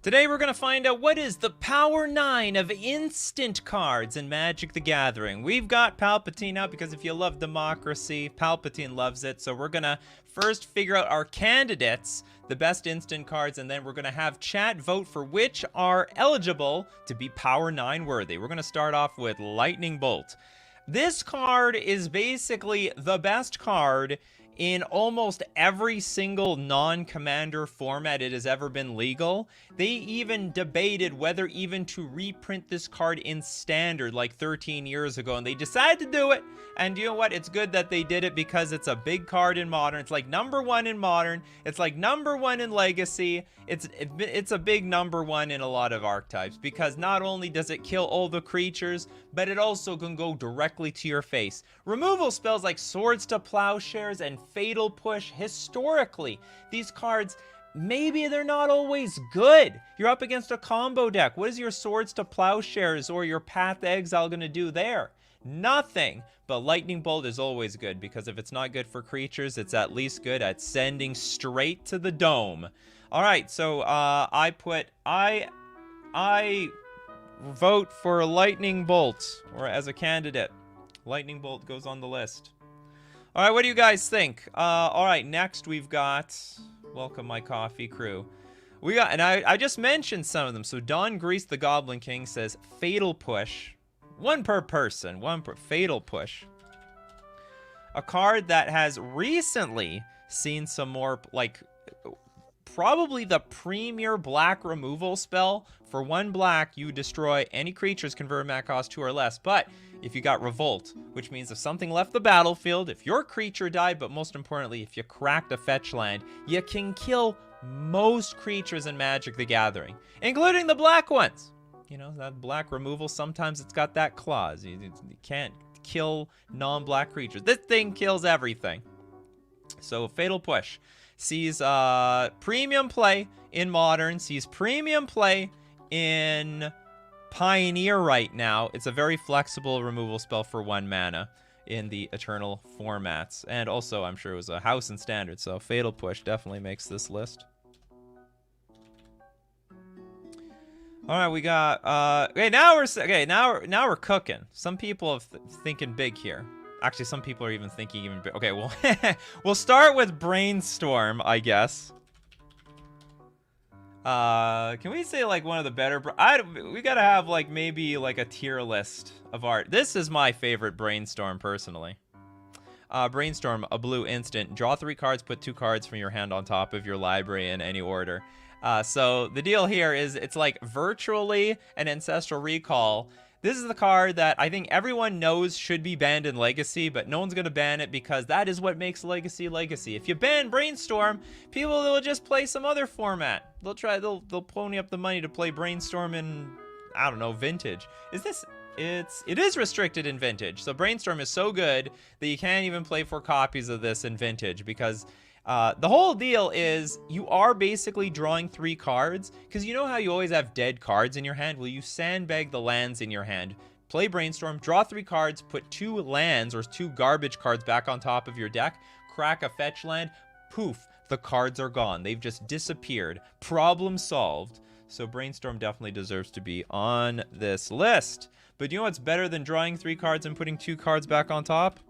Today we're going to find out what is the Power 9 of instant cards in Magic the Gathering. We've got Palpatine out because if you love democracy, Palpatine loves it. So we're going to first figure out our candidates, the best instant cards, and then we're going to have chat vote for which are eligible to be Power 9 worthy. We're going to start off with Lightning Bolt. This card is basically the best card in almost every single non-commander format it has ever been legal. They even debated whether even to reprint this card in standard like 13 years ago, and they decided to do it. And you know what? It's good that they did it because it's a big card in Modern. It's like #1 in Modern. It's like #1 in Legacy. It's a big #1 in a lot of archetypes because not only does it kill all the creatures, but it also can go directly to your face. Removal spells like Swords to Plowshares and Fatal Push, historically, these cards, maybe they're not always good. You're up against a combo deck. What is your Swords to Plowshares or your Path to Exile going to do there? Nothing. But Lightning Bolt is always good because if it's not good for creatures, it's at least good at sending straight to the dome. All right, so I vote for Lightning Bolt or as a candidate. Lightning Bolt goes on the list. All right, what do you guys think? All right, next we've got, welcome my coffee crew. We got, and I just mentioned some of them. So Don Grease the Goblin King says Fatal Push. One per person, Fatal Push. A card that has recently seen some more, like, probably the premier black removal spell. For 1 black, you destroy any creatures converted mana cost 2 or less. But if you got Revolt, which means if something left the battlefield, if your creature died, but most importantly, if you cracked a fetch land, you can kill most creatures in Magic the Gathering, including the black ones. You know, that black removal, sometimes it's got that clause. You can't kill non-black creatures. This thing kills everything. So Fatal Push sees premium play in Modern, sees premium play in Pioneer right now. It's a very flexible removal spell for 1 mana in the Eternal formats. And also, I'm sure it was a house in Standard, so Fatal Push definitely makes this list. All right, we got okay, now we're cooking. Some people are thinking big here. Actually, some people are even thinking even big. Okay, well, we'll start with Brainstorm, I guess. Can we say like one of the better? We gotta have like maybe like a tier list of art. This is my favorite Brainstorm personally. Brainstorm, a blue instant. Draw 3 cards, put 2 cards from your hand on top of your library in any order. So the deal here is it's like virtually an Ancestral Recall. This is the card that I think everyone knows should be banned in Legacy, but no one's going to ban it because that is what makes Legacy Legacy. If you ban Brainstorm, people will just play some other format. They'll pony up the money to play Brainstorm in, I don't know, Vintage. It is restricted in Vintage. So Brainstorm is so good that you can't even play 4 copies of this in Vintage because the whole deal is you are basically drawing 3 cards because you know how you always have dead cards in your hand? Well, you sandbag the lands in your hand, play Brainstorm, draw 3 cards, put 2 lands or 2 garbage cards back on top of your deck, crack a fetch land, poof, the cards are gone. They've just disappeared. Problem solved. So Brainstorm definitely deserves to be on this list. But you know what's better than drawing 3 cards and putting 2 cards back on top?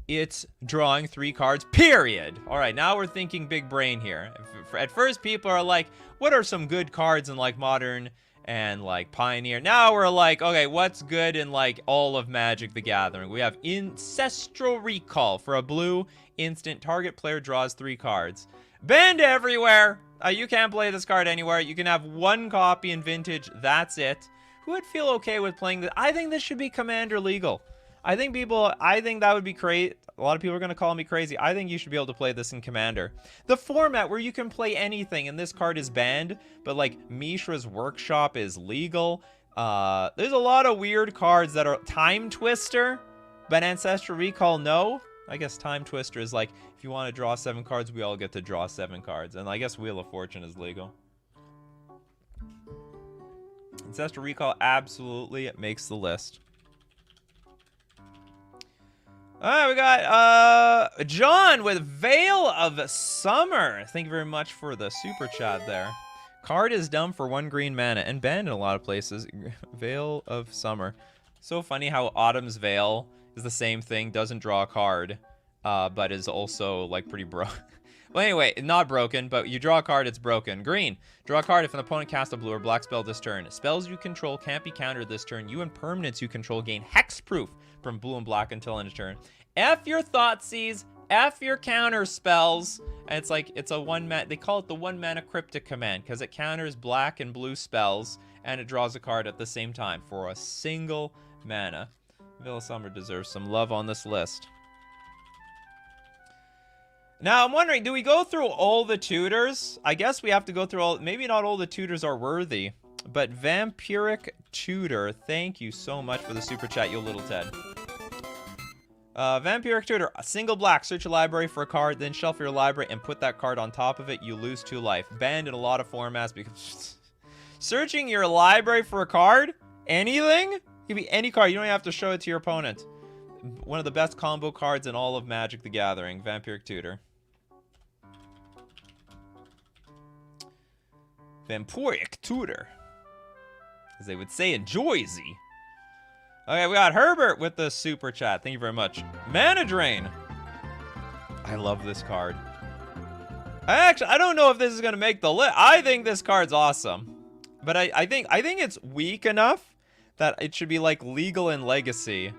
It's drawing 3 cards, period. All right, now we're thinking big brain here. At first, people are like, what are some good cards in like Modern and like Pioneer? Now we're like, okay, what's good in like all of Magic the Gathering? We have Ancestral Recall for a blue instant. Target player draws 3 cards. Banned everywhere. You can't play this card anywhere. You can have 1 copy in Vintage. That's it. Who would feel okay with playing this? I think this should be Commander legal. I think that would be crazy. A lot of people are going to call me crazy. I think you should be able to play this in Commander. The format where you can play anything, and this card is banned, but like Mishra's Workshop is legal. There's a lot of weird cards that are Time Twister, but Ancestral Recall, no. I guess Time Twister is like, if you want to draw 7 cards, we all get to draw 7 cards. And I guess Wheel of Fortune is legal. Ancestral Recall absolutely makes the list. All right, we got John with Veil of Summer. Thank you very much for the super chat there. Card is dumb for 1 green mana and banned in a lot of places. Veil of Summer. So funny how Autumn's Veil is the same thing, doesn't draw a card, but is also like pretty broke. Well, anyway, not broken, but you draw a card, it's broken. Green. Draw a card if an opponent casts a blue or black spell this turn. Spells you control can't be countered this turn. You and permanents you control gain hexproof from blue and black until end of turn. F your Thoughtseize, F your counter spells. And it's like, it's a 1 mana, they call it the 1 mana cryptic command because it counters black and blue spells and it draws a card at the same time for a single mana. Veil of Summer deserves some love on this list. Now, I'm wondering, do we go through all the tutors? I guess we have to go through all... Maybe not all the tutors are worthy. But Vampiric Tutor, thank you so much for the super chat, you little Ted. Vampiric Tutor, a single black. Search your library for a card, then shuffle your library and put that card on top of it. You lose 2 life. Banned in a lot of formats because... Searching your library for a card? Anything? It could be any card. You don't even have to show it to your opponent. One of the best combo cards in all of Magic the Gathering. Vampiric Tutor. Vampiric Tutor, as they would say in Jersey. Okay, we got Herbert with the super chat. Thank you very much. Mana Drain. I love this card. I don't know if this is gonna make the list. I think this card's awesome, but I think it's weak enough that it should be like legal in Legacy.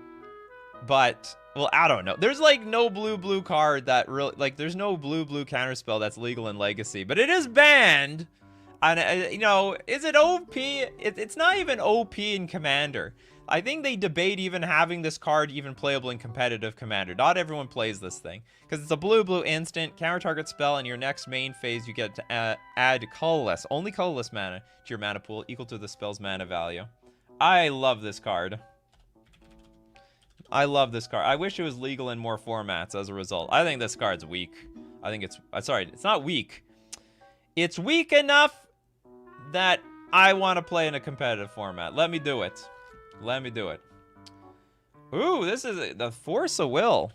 But well, I don't know. There's like no blue card that really like. There's no blue counterspell that's legal in Legacy, but it is banned. And, you know, is it OP? It's not even OP in Commander. I think they debate even having this card even playable in competitive Commander. Not everyone plays this thing. Because it's a blue instant, counter target spell, and your next main phase you get to add colorless. Only colorless mana to your mana pool, equal to the spell's mana value. I love this card. I love this card. I wish it was legal in more formats as a result. I think this card's weak. I think it's... sorry, it's not weak. It's weak enough that I want to play in a competitive format. Let me do it. Let me do it. Ooh, this is the Force of Will.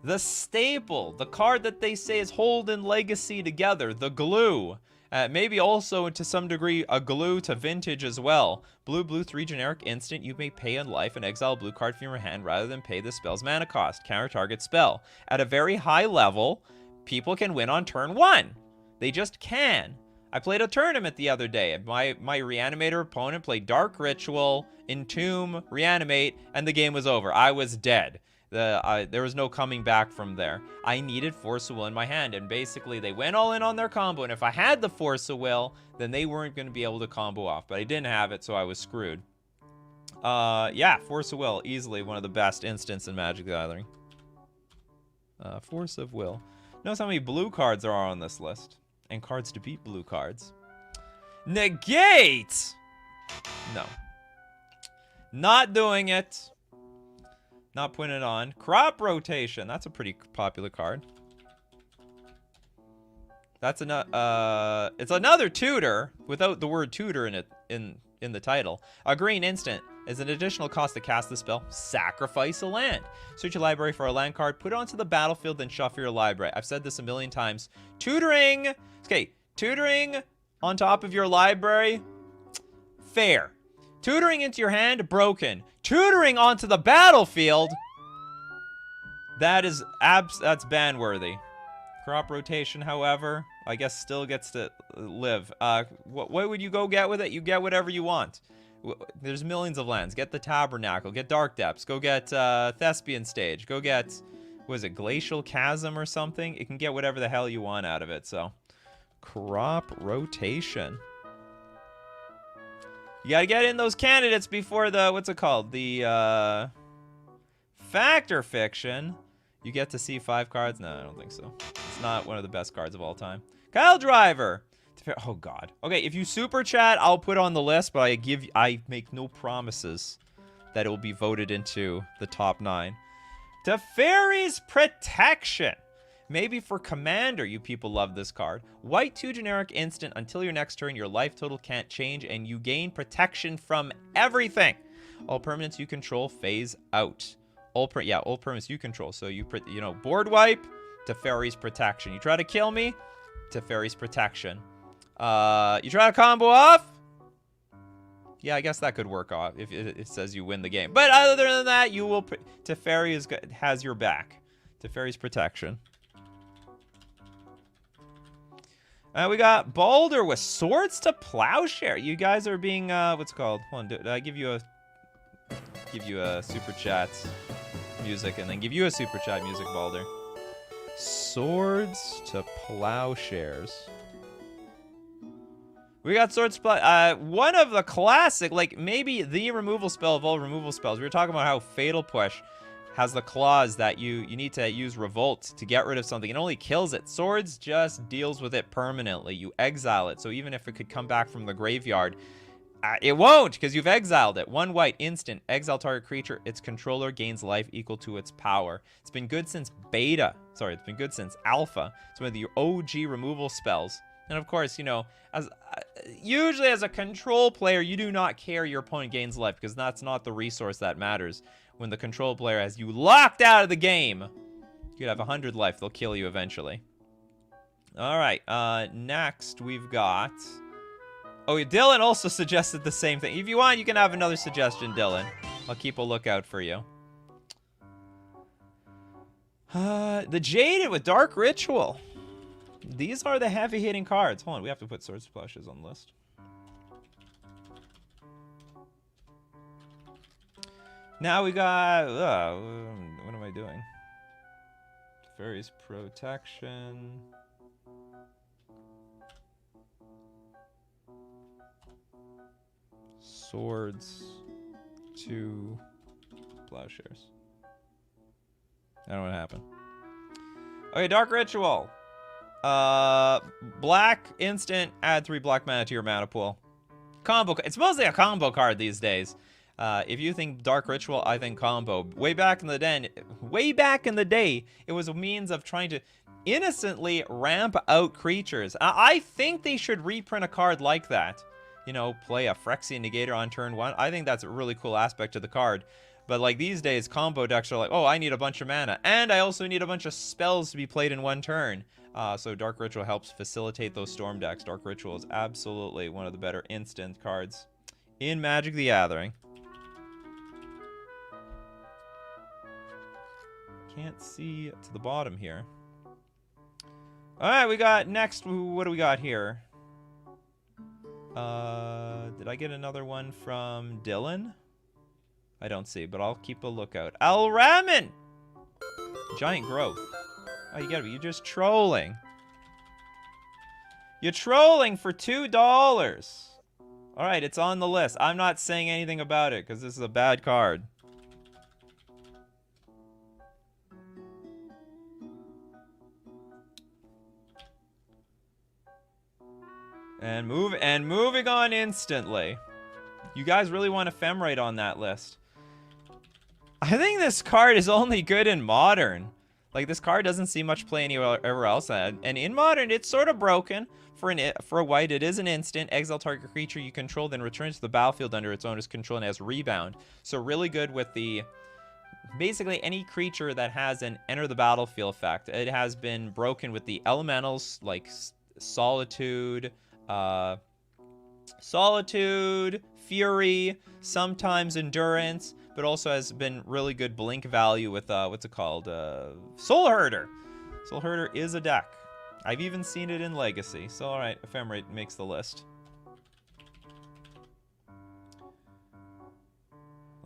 The staple. The card that they say is holding Legacy together. The glue. Maybe also, to some degree, a glue to Vintage as well. Blue, 3 generic instant. You may pay in life and exile a blue card from your hand rather than pay the spell's mana cost. Counter target spell. At a very high level, people can win on turn 1. They just can. I played a tournament the other day. My Reanimator opponent played Dark Ritual, Entomb, Reanimate, and the game was over. I was dead. There was no coming back from there. I needed Force of Will in my hand, and basically they went all in on their combo, and if I had the Force of Will, then they weren't going to be able to combo off. But I didn't have it, so I was screwed. Yeah, Force of Will, easily one of the best instants in Magic the Gathering. Force of Will. Notice how many blue cards there are on this list. And cards to beat blue cards. Negate! No. Not doing it. Not putting it on. Crop Rotation. That's a pretty popular card. That's another. It's another tutor without the word tutor in it in the title. A green instant is an additional cost to cast the spell. Sacrifice a land. Search your library for a land card. Put it onto the battlefield, then shuffle your library. I've said this a million times. Tutoring. Okay, tutoring on top of your library. Fair. Tutoring into your hand. Broken. Tutoring onto the battlefield. That's ban-worthy. Crop Rotation, however, I guess still gets to live. What would you go get with it? You get whatever you want. There's millions of lands. Get the Tabernacle. Get Dark Depths. Go get Thespian Stage. Go get, was it Glacial Chasm or something? It can get whatever the hell you want out of it, so. Crop Rotation. You gotta get in those candidates before the, what's it called? The, Factor Fiction. You get to see 5 cards? No, I don't think so. It's not one of the best cards of all time. Kyle Driver. Oh, God. Okay, if you super chat, I'll put on the list, but I make no promises that it will be voted into the top 9. Teferi's Protection. Maybe for Commander, you people love this card. White 2 generic instant. Until your next turn, your life total can't change, and you gain protection from everything. All permanents you control phase out. Yeah, old permanents you control. So you know, board wipe, Teferi's Protection. You try to kill me, Teferi's Protection. You try to combo off? Yeah, I guess that could work off if it says you win the game. But other than that, you will... Teferi has your back. Teferi's Protection. We got Balder with Swords to Plowshare. You guys are being, what's it called? Hold on, did I give you a super chat music and then give you a super chat music, Balder? Swords to Plowshares. We got Swords to one of the classic, like maybe the removal spell of all removal spells. We were talking about how Fatal Push has the clause that you need to use Revolt to get rid of something. It only kills it. Swords just deals with it permanently. You exile it. So even if it could come back from the graveyard, it won't because you've exiled it. 1 white, instant. Exile target creature. Its controller gains life equal to its power. It's been good since beta. Sorry, it's been good since alpha. It's one of the OG removal spells. And of course, you know, usually as a control player, you do not care your opponent gains life because that's not the resource that matters. When the control player has you locked out of the game, you could have 100 life. They'll kill you eventually. All right. Next, we've got... Oh, Dylan also suggested the same thing. If you want, you can have another suggestion, Dylan. I'll keep a lookout for you. The Jaded with Dark Ritual. These are the heavy-hitting cards. Hold on, we have to put Swords to Plowshares on the list. Now we got... what am I doing? Fairies Protection. Swords to Plowshares. I don't know what happened. Okay, Dark Ritual. Black instant, add 3 black mana to your mana pool. Combo. It's mostly a combo card these days. If you think Dark Ritual, I think combo. Way back in the day, it was a means of trying to innocently ramp out creatures. I think they should reprint a card like that. You know, play a Phyrexian Negator on turn 1. I think that's a really cool aspect to the card. But like these days, combo decks are like, oh, I need a bunch of mana. And I also need a bunch of spells to be played in one turn. So Dark Ritual helps facilitate those storm decks. Dark Ritual is absolutely one of the better instant cards in Magic the Gathering. Can't see to the bottom here. Alright, we got next. What do we got here? Did I get another one from Dylan? I don't see, but I'll keep a lookout. Alramin! Giant Growth. Oh, you gotta be. You're just trolling. You're trolling for $2. Alright, it's on the list. I'm not saying anything about it, because this is a bad card. And moving on instantly. You guys really want Ephemerate on that list. I think this card is only good in Modern. Like, this card doesn't see much play anywhere else. And in Modern, it's sort of broken. For a white, it is an instant. Exile target creature you control, then returns to the battlefield under its owner's control and has Rebound. So really good with the... Basically, any creature that has an enter the battlefield effect. It has been broken with the elementals, like Solitude... Solitude, Fury, sometimes Endurance, but also has been really good blink value with, what's it called? Soul Herder. Soul Herder is a deck. I've even seen it in Legacy. So, alright, Ephemerate makes the list.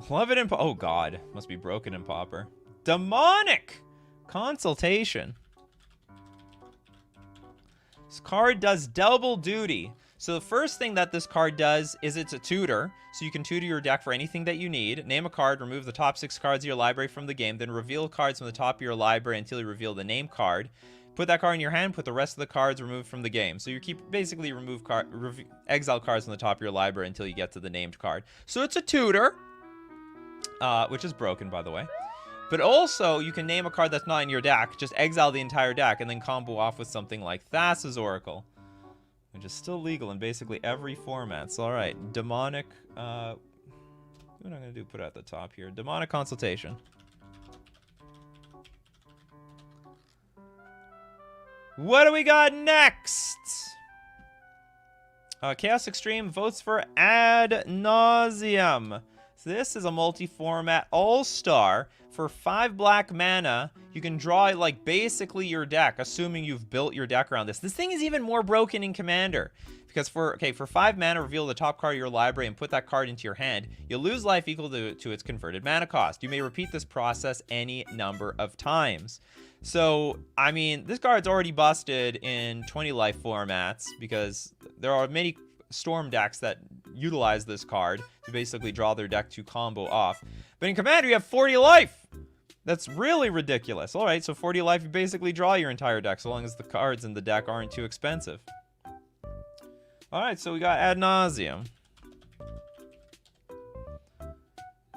Love it in... Oh, God. Must be broken in Pauper. Demonic Consultation. This card does double duty. So the first thing that this card does is it's a tutor. So you can tutor your deck for anything that you need. Name a card, remove the top 6 cards of your library from the game, then reveal cards from the top of your library until you reveal the named card. Put that card in your hand, put the rest of the cards removed from the game. So you basically exile cards from the top of your library until you get to the named card. So it's a tutor, which is broken, by the way. But also, you can name a card that's not in your deck, just exile the entire deck, and then combo off with something like Thassa's Oracle, which is still legal in basically every format. So, alright, Demonic, what am I going to do? Put it at the top here. Demonic Consultation. What do we got next? Chaos Extreme votes for Ad Nauseam. So this is a multi-format all-star. For 5 black mana, you can draw like basically your deck, assuming you've built your deck around this. This thing is even more broken in Commander. Because for 5 mana, reveal the top card of your library and put that card into your hand. You'll lose life equal to its converted mana cost. You may repeat this process any number of times. So, I mean, this card's already busted in 20 life formats because there are many Storm decks that utilize this card to basically draw their deck to combo off. But in Commander, you have 40 life. That's really ridiculous. All right, so 40 life, you basically draw your entire deck so long as the cards in the deck aren't too expensive. All right, so we got Ad Nauseam.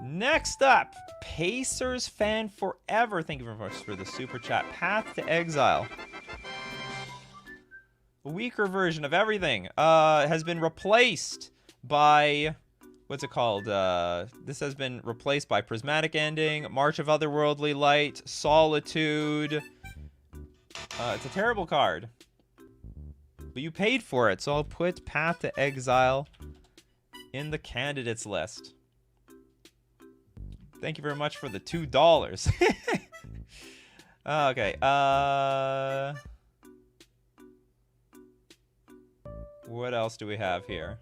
Next up, Pacers Fan Forever. Thank you very much for the super chat. Path to Exile. A weaker version of everything has been replaced by, what's it called? This has been replaced by Prismatic Ending, March of Otherworldly Light, Solitude. It's a terrible card. But you paid for it, so I'll put Path to Exile in the candidates list. Thank you very much for the $2. Okay, what else do we have here?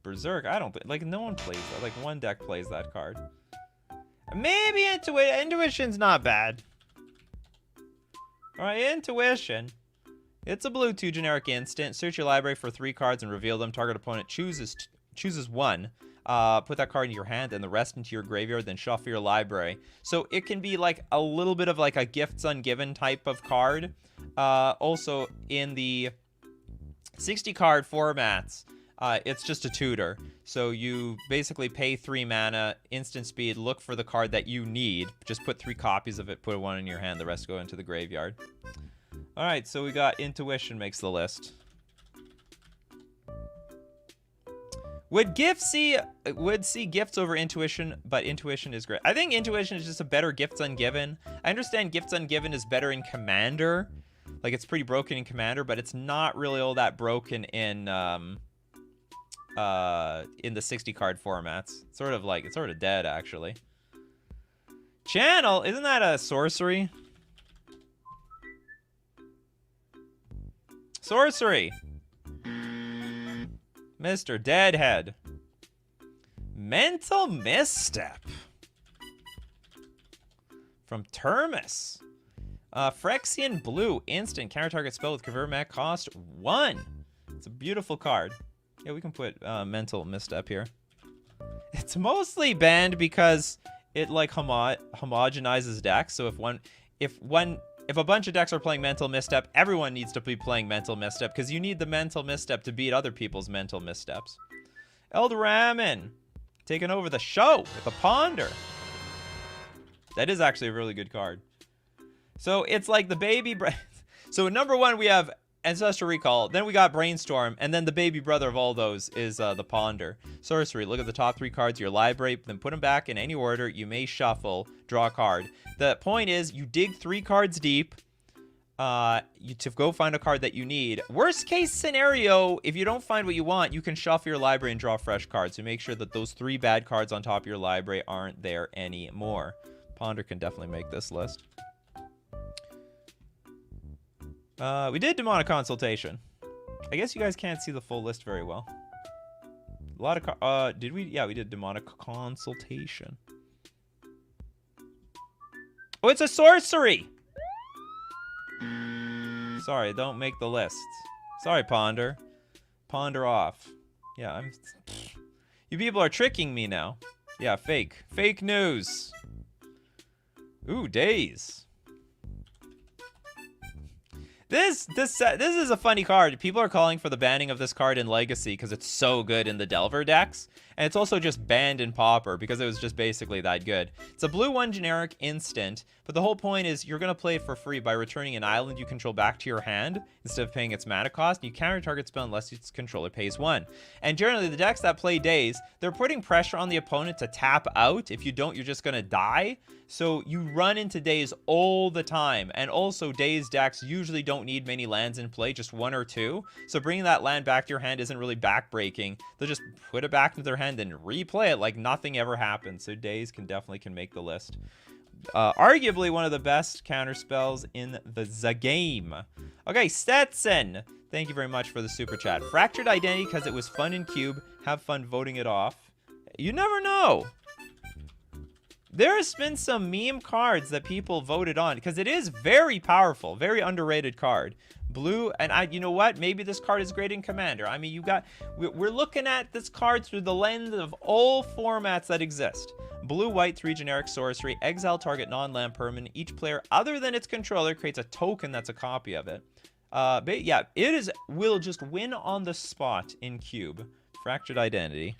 Berserk, I don't... Like, no one plays that. Like, one deck plays that card. Maybe Intuition's not bad. Alright, Intuition. It's a blue 2 generic instant. Search your library for 3 cards and reveal them. Target opponent chooses 1. Put that card in your hand and the rest into your graveyard, then shuffle your library. So it can be like a little bit of like a Gifts Ungiven type of card. Also, in the 60 card formats, it's just a tutor. So you basically pay 3 mana, instant speed, look for the card that you need. Just put 3 copies of it, put 1 in your hand, the rest go into the graveyard. Alright, so we got Intuition makes the list. Would see Gifts over Intuition, but Intuition is great. I think Intuition is just a better Gifts Ungiven. I understand Gifts Ungiven is better in Commander. Like, it's pretty broken in Commander, but it's not really all that broken in the 60 card formats. It's sort of dead, actually. Channel, isn't that a sorcery? Sorcery! Mr. Deadhead. Mental Misstep. From Termus. Phyrexian Blue. Instant. Counter target spell with convert mana cost 1. It's a beautiful card. Yeah, we can put Mental Misstep here. It's mostly banned because it like homogenizes decks. So if a bunch of decks are playing Mental Misstep, everyone needs to be playing Mental Misstep because you need the Mental Misstep to beat other people's Mental Missteps. Eldraman taking over the show with a Ponder. That is actually a really good card. So it's like the baby... So number 1, we have Ancestral Recall. Then we got Brainstorm. And then the baby brother of all those is the Ponder. Sorcery. Look at the top 3 cards of your library. Then put them back in any order. You may shuffle. Draw a card. The point is, you dig 3 cards deep to go find a card that you need. Worst case scenario, if you don't find what you want, you can shuffle your library and draw fresh cards. So make sure that those 3 bad cards on top of your library aren't there anymore. Ponder can definitely make this list. We did Demonic Consultation. I guess you guys can't see the full list very well. A lot of did we? Yeah, we did Demonic Consultation. Oh, it's a sorcery! Sorry, don't make the list. Sorry, Ponder. Ponder off. Yeah, you people are tricking me now. Yeah, fake. Fake news. Ooh, Days. This is a funny card. People are calling for the banning of this card in Legacy because it's so good in the Delver decks. And it's also just banned in Pauper because it was just basically that good. It's a blue 1 generic instant, but the whole point is you're going to play it for free by returning an island you control back to your hand instead of paying its mana cost. You counter target spell unless its controller pays 1. And generally, the decks that play Daze, they're putting pressure on the opponent to tap out. If you don't, you're just going to die. So you run into Daze all the time. And also, Daze decks usually don't need many lands in play, just 1 or 2. So bringing that land back to your hand isn't really backbreaking. They'll just put it back into their hand and replay it like nothing ever happened. So Daze definitely can make the list. Arguably one of the best counter spells in the game. Okay, Stetson. Thank you very much for the super chat. Fractured Identity because it was fun in Cube. Have fun voting it off. You never know. There's been some meme cards that people voted on because it is very powerful, very underrated card. Blue, and you know what? Maybe this card is great in Commander. I mean, we're looking at this card through the lens of all formats that exist. Blue, white, 3 generic sorcery, exile target non-land permanent. Each player other than its controller creates a token that's a copy of it. But yeah, will just win on the spot in Cube. Fractured Identity.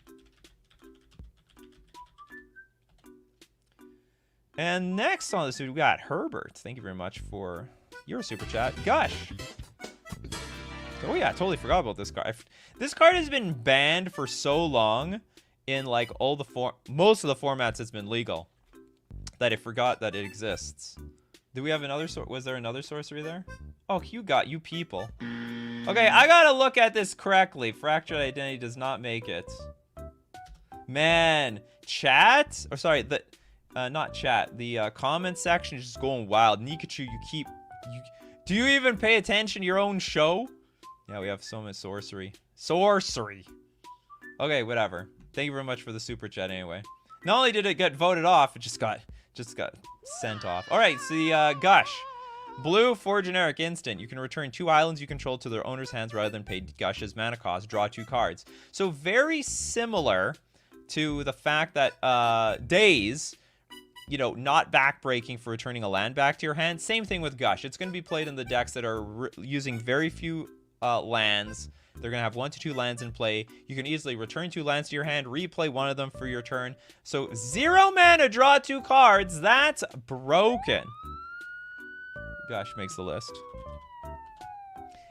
And next on the suit, we got Herbert. Thank you very much for your super chat. Gush. Oh yeah, I totally forgot about this card. This card has been banned for so long in like most of the formats it's been legal that I forgot that it exists. Do we have another was there another sorcery there? Oh, you people. Okay, I gotta look at this correctly. Fractured Identity does not make it. Man, chat? Or sorry, not chat. The comment section is just going wild. Nikachu, do you even pay attention to your own show? Yeah, we have so much sorcery. Sorcery. Okay, whatever. Thank you very much for the super chat anyway. Not only did it get voted off, it just got sent off. All right, so the Gush. Blue, 4 generic instant. You can return 2 islands you control to their owner's hands rather than pay Gush's mana cost. Draw 2 cards. So very similar to the fact that Daze, you know, not backbreaking for returning a land back to your hand. Same thing with Gush. It's going to be played in the decks that are using very few lands. They're going to have 1 to 2 lands in play. You can easily return 2 lands to your hand, replay one of them for your turn. So 0 mana, draw 2 cards. That's broken. Gush makes the list.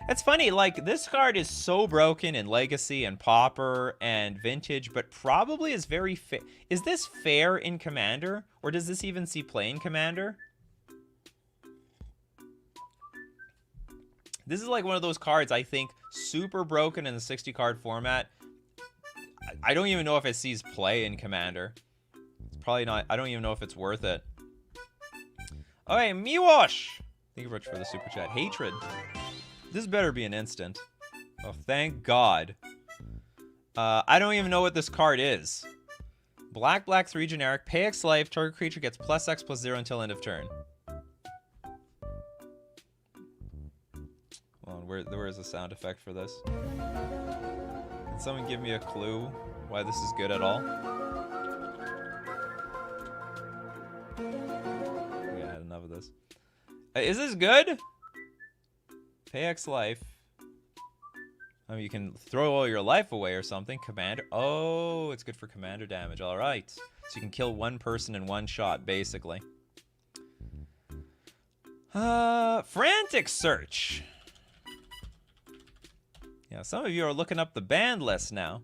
It's funny, like, this card is so broken in Legacy and Pauper and Vintage, but probably is very fair. Is this fair in Commander? Or does this even see play in Commander? This is like one of those cards, I think, super broken in the 60-card format. I don't even know if it sees play in Commander. It's probably not. I don't even know if it's worth it. Okay, Miwosh! Thank you very much for the super chat. Hatred. This better be an instant. Oh, thank God. I don't even know what this card is. Black, 3 generic. Pay X life. Target creature gets +X/+0 until end of turn. Hold on, where is the sound effect for this? Can someone give me a clue why this is good at all? Yeah, I had enough of this. Is this good? Pay X life. I mean, you can throw all your life away or something. Commander. Oh, it's good for commander damage. All right. So you can kill 1 person in 1 shot, basically. Frantic Search. Yeah, some of you are looking up the banned list now.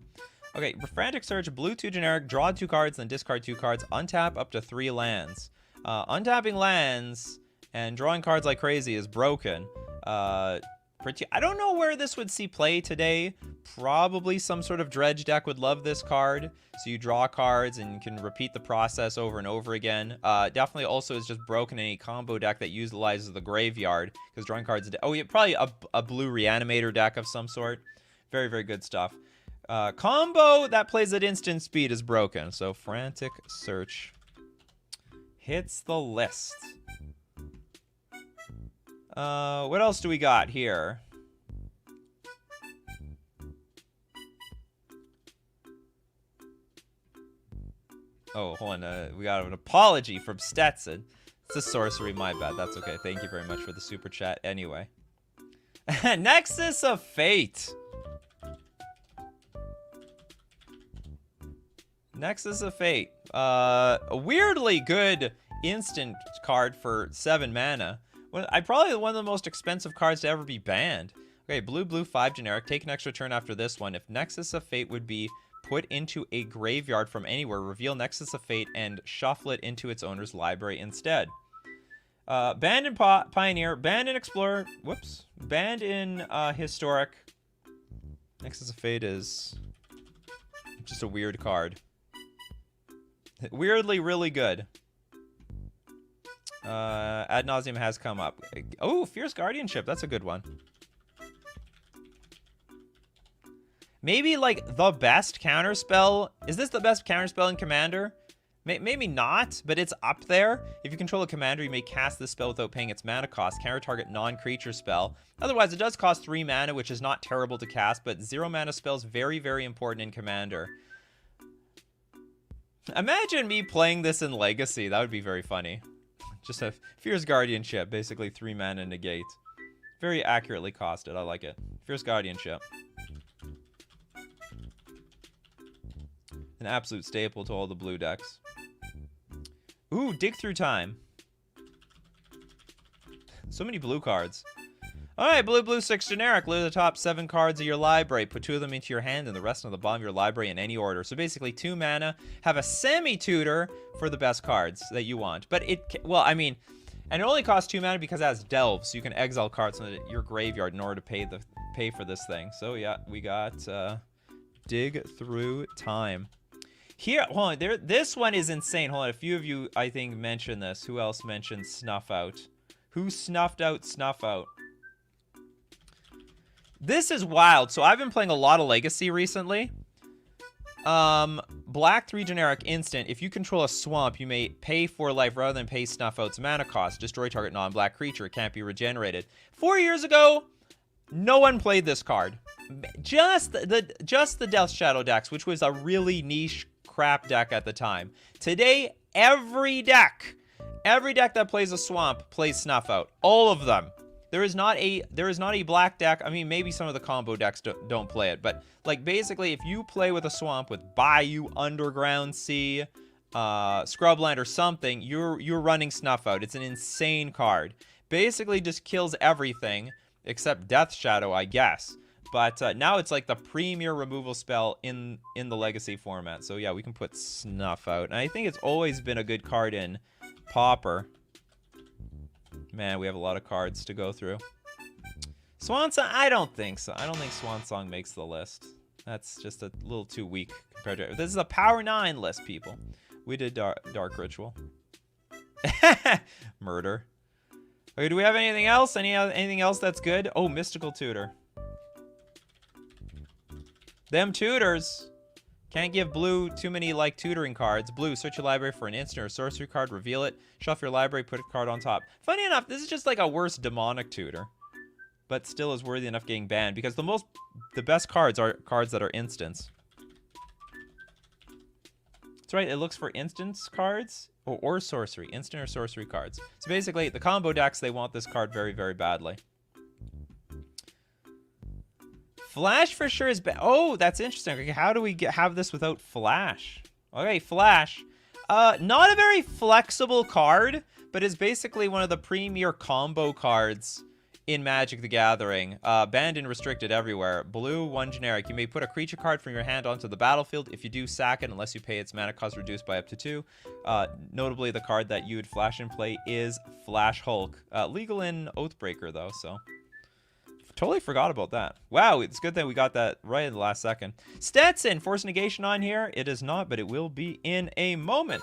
Okay, Frantic Search, blue 2 generic, draw 2 cards, then discard 2 cards, untap up to 3 lands. Untapping lands and drawing cards like crazy is broken. I don't know where this would see play today. Probably some sort of dredge deck would love this card. So you draw cards and you can repeat the process over and over again. Definitely also is just broken in a combo deck that utilizes the graveyard. Because drawing cards... Oh, yeah, probably a blue reanimator deck of some sort. Very, very good stuff. Combo that plays at instant speed is broken. So Frantic Search hits the list. What else do we got here? Oh, hold on. We got an apology from Stetson. It's a sorcery, my bad. That's okay. Thank you very much for the super chat anyway. Nexus of Fate. Nexus of Fate. A weirdly good instant card for 7 mana. Well, probably one of the most expensive cards to ever be banned. Okay, blue, 5 generic. Take an extra turn after this one. If Nexus of Fate would be put into a graveyard from anywhere, reveal Nexus of Fate and shuffle it into its owner's library instead. Banned in Pioneer, banned in Explorer, whoops, banned in Historic. Nexus of Fate is just a weird card. Weirdly really good. Ad nauseum has come up. Oh, Fierce Guardianship, that's a good one. Maybe, like, the best counterspell. Is this the best counterspell in Commander? Maybe not, but it's up there. If you control a commander, you may cast this spell without paying its mana cost. Counter target non-creature spell. Otherwise, it does cost 3 mana, which is not terrible to cast, but 0 mana spells very, very important in Commander. Imagine me playing this in Legacy. That would be very funny. Just a Fierce Guardianship, basically 3 mana negate. Very accurately costed. I like it. Fierce Guardianship. An absolute staple to all the blue decks. Ooh, Dig Through Time. So many blue cards. Alright, blue, 6 generic. Loot the top 7 cards of your library. Put 2 of them into your hand and the rest on the bottom of your library in any order. So basically 2 mana. Have a semi-tutor for the best cards that you want. But well, I mean, and it only costs 2 mana because it has Delve. So you can exile cards from your graveyard in order to pay for this thing. So yeah, we got Dig Through Time. Here, hold on, this one is insane. Hold on, a few of you, I think, mentioned this. Who else mentioned Snuff Out? Who snuffed out Snuff Out? This is wild. So I've been playing a lot of Legacy recently. Black 3 generic instant. If you control a swamp, you may pay 4 life rather than pay Snuff Out's mana cost. Destroy target non-black creature. It can't be regenerated. 4 years ago, no one played this card. Just the Death Shadow decks, which was a really niche crap deck at the time. Today, every deck that plays a swamp plays Snuff Out. All of them. There is not a black deck. I mean, maybe some of the combo decks don't play it, but like basically, if you play with a swamp with Bayou, Underground Sea, Scrubland, or something, you're running Snuff Out. It's an insane card. Basically, just kills everything except Death Shadow, I guess. But now it's like the premier removal spell in the Legacy format. So yeah, we can put Snuff Out. And I think it's always been a good card in Pauper. Man, we have a lot of cards to go through. Swansong, I don't think so. I don't think Swansong makes the list. That's just a little too weak compared to... This is a Power 9 list, people. We did Dark Ritual. Murder. Okay, do we have anything else? Anything else that's good? Oh, Mystical Tutor. Them tutors. Can't give blue too many, like, tutoring cards. Blue, search your library for an instant or sorcery card, reveal it, shuffle your library, put a card on top. Funny enough, this is just like a worse demonic tutor. But still is worthy enough getting banned because the best cards are cards that are instants. That's right, it looks for instance cards or sorcery. Instant or sorcery cards. So basically, the combo decks, they want this card very, very badly. Flash for sure is bad. Oh, that's interesting. Okay, how do we have this without Flash? Okay, Flash. Not a very flexible card, but is basically one of the premier combo cards in Magic the Gathering. Banned and restricted everywhere. Blue, 1 generic. You may put a creature card from your hand onto the battlefield. If you do, sack it unless you pay its mana cost reduced by up to 2. Notably, the card that you would flash and play is Flash Hulk. Legal in Oathbreaker, though, so... Totally forgot about that. Wow, it's good that we got that right in the last second. Stetson, Force Negation on here. It is not, but it will be in a moment.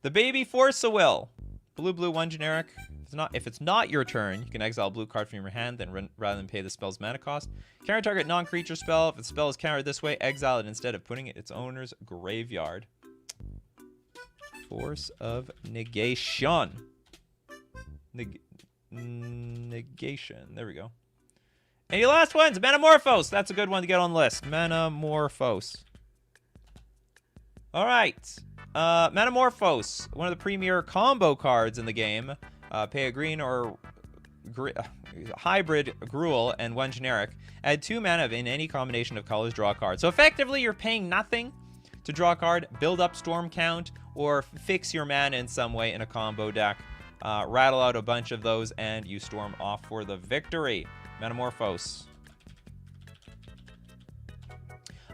The Baby Force-a-Will. Blue, 1 generic. If it's not your turn, you can exile a blue card from your hand, then rather than pay the spell's mana cost. Counter target non-creature spell. If the spell is countered this way, exile it instead of putting it in its owner's graveyard. Force of Negation. Negation. There we go. Any last ones? Metamorphose. That's a good one to get on the list. Metamorphose. All right. Metamorphose. One of the premier combo cards in the game. Pay a green or hybrid Gruul and 1 generic. Add 2 mana in any combination of colors, draw a card. So effectively, you're paying nothing to draw a card, build up storm count, or fix your mana in some way in a combo deck. Rattle out a bunch of those, and you storm off for the victory. Metamorphose.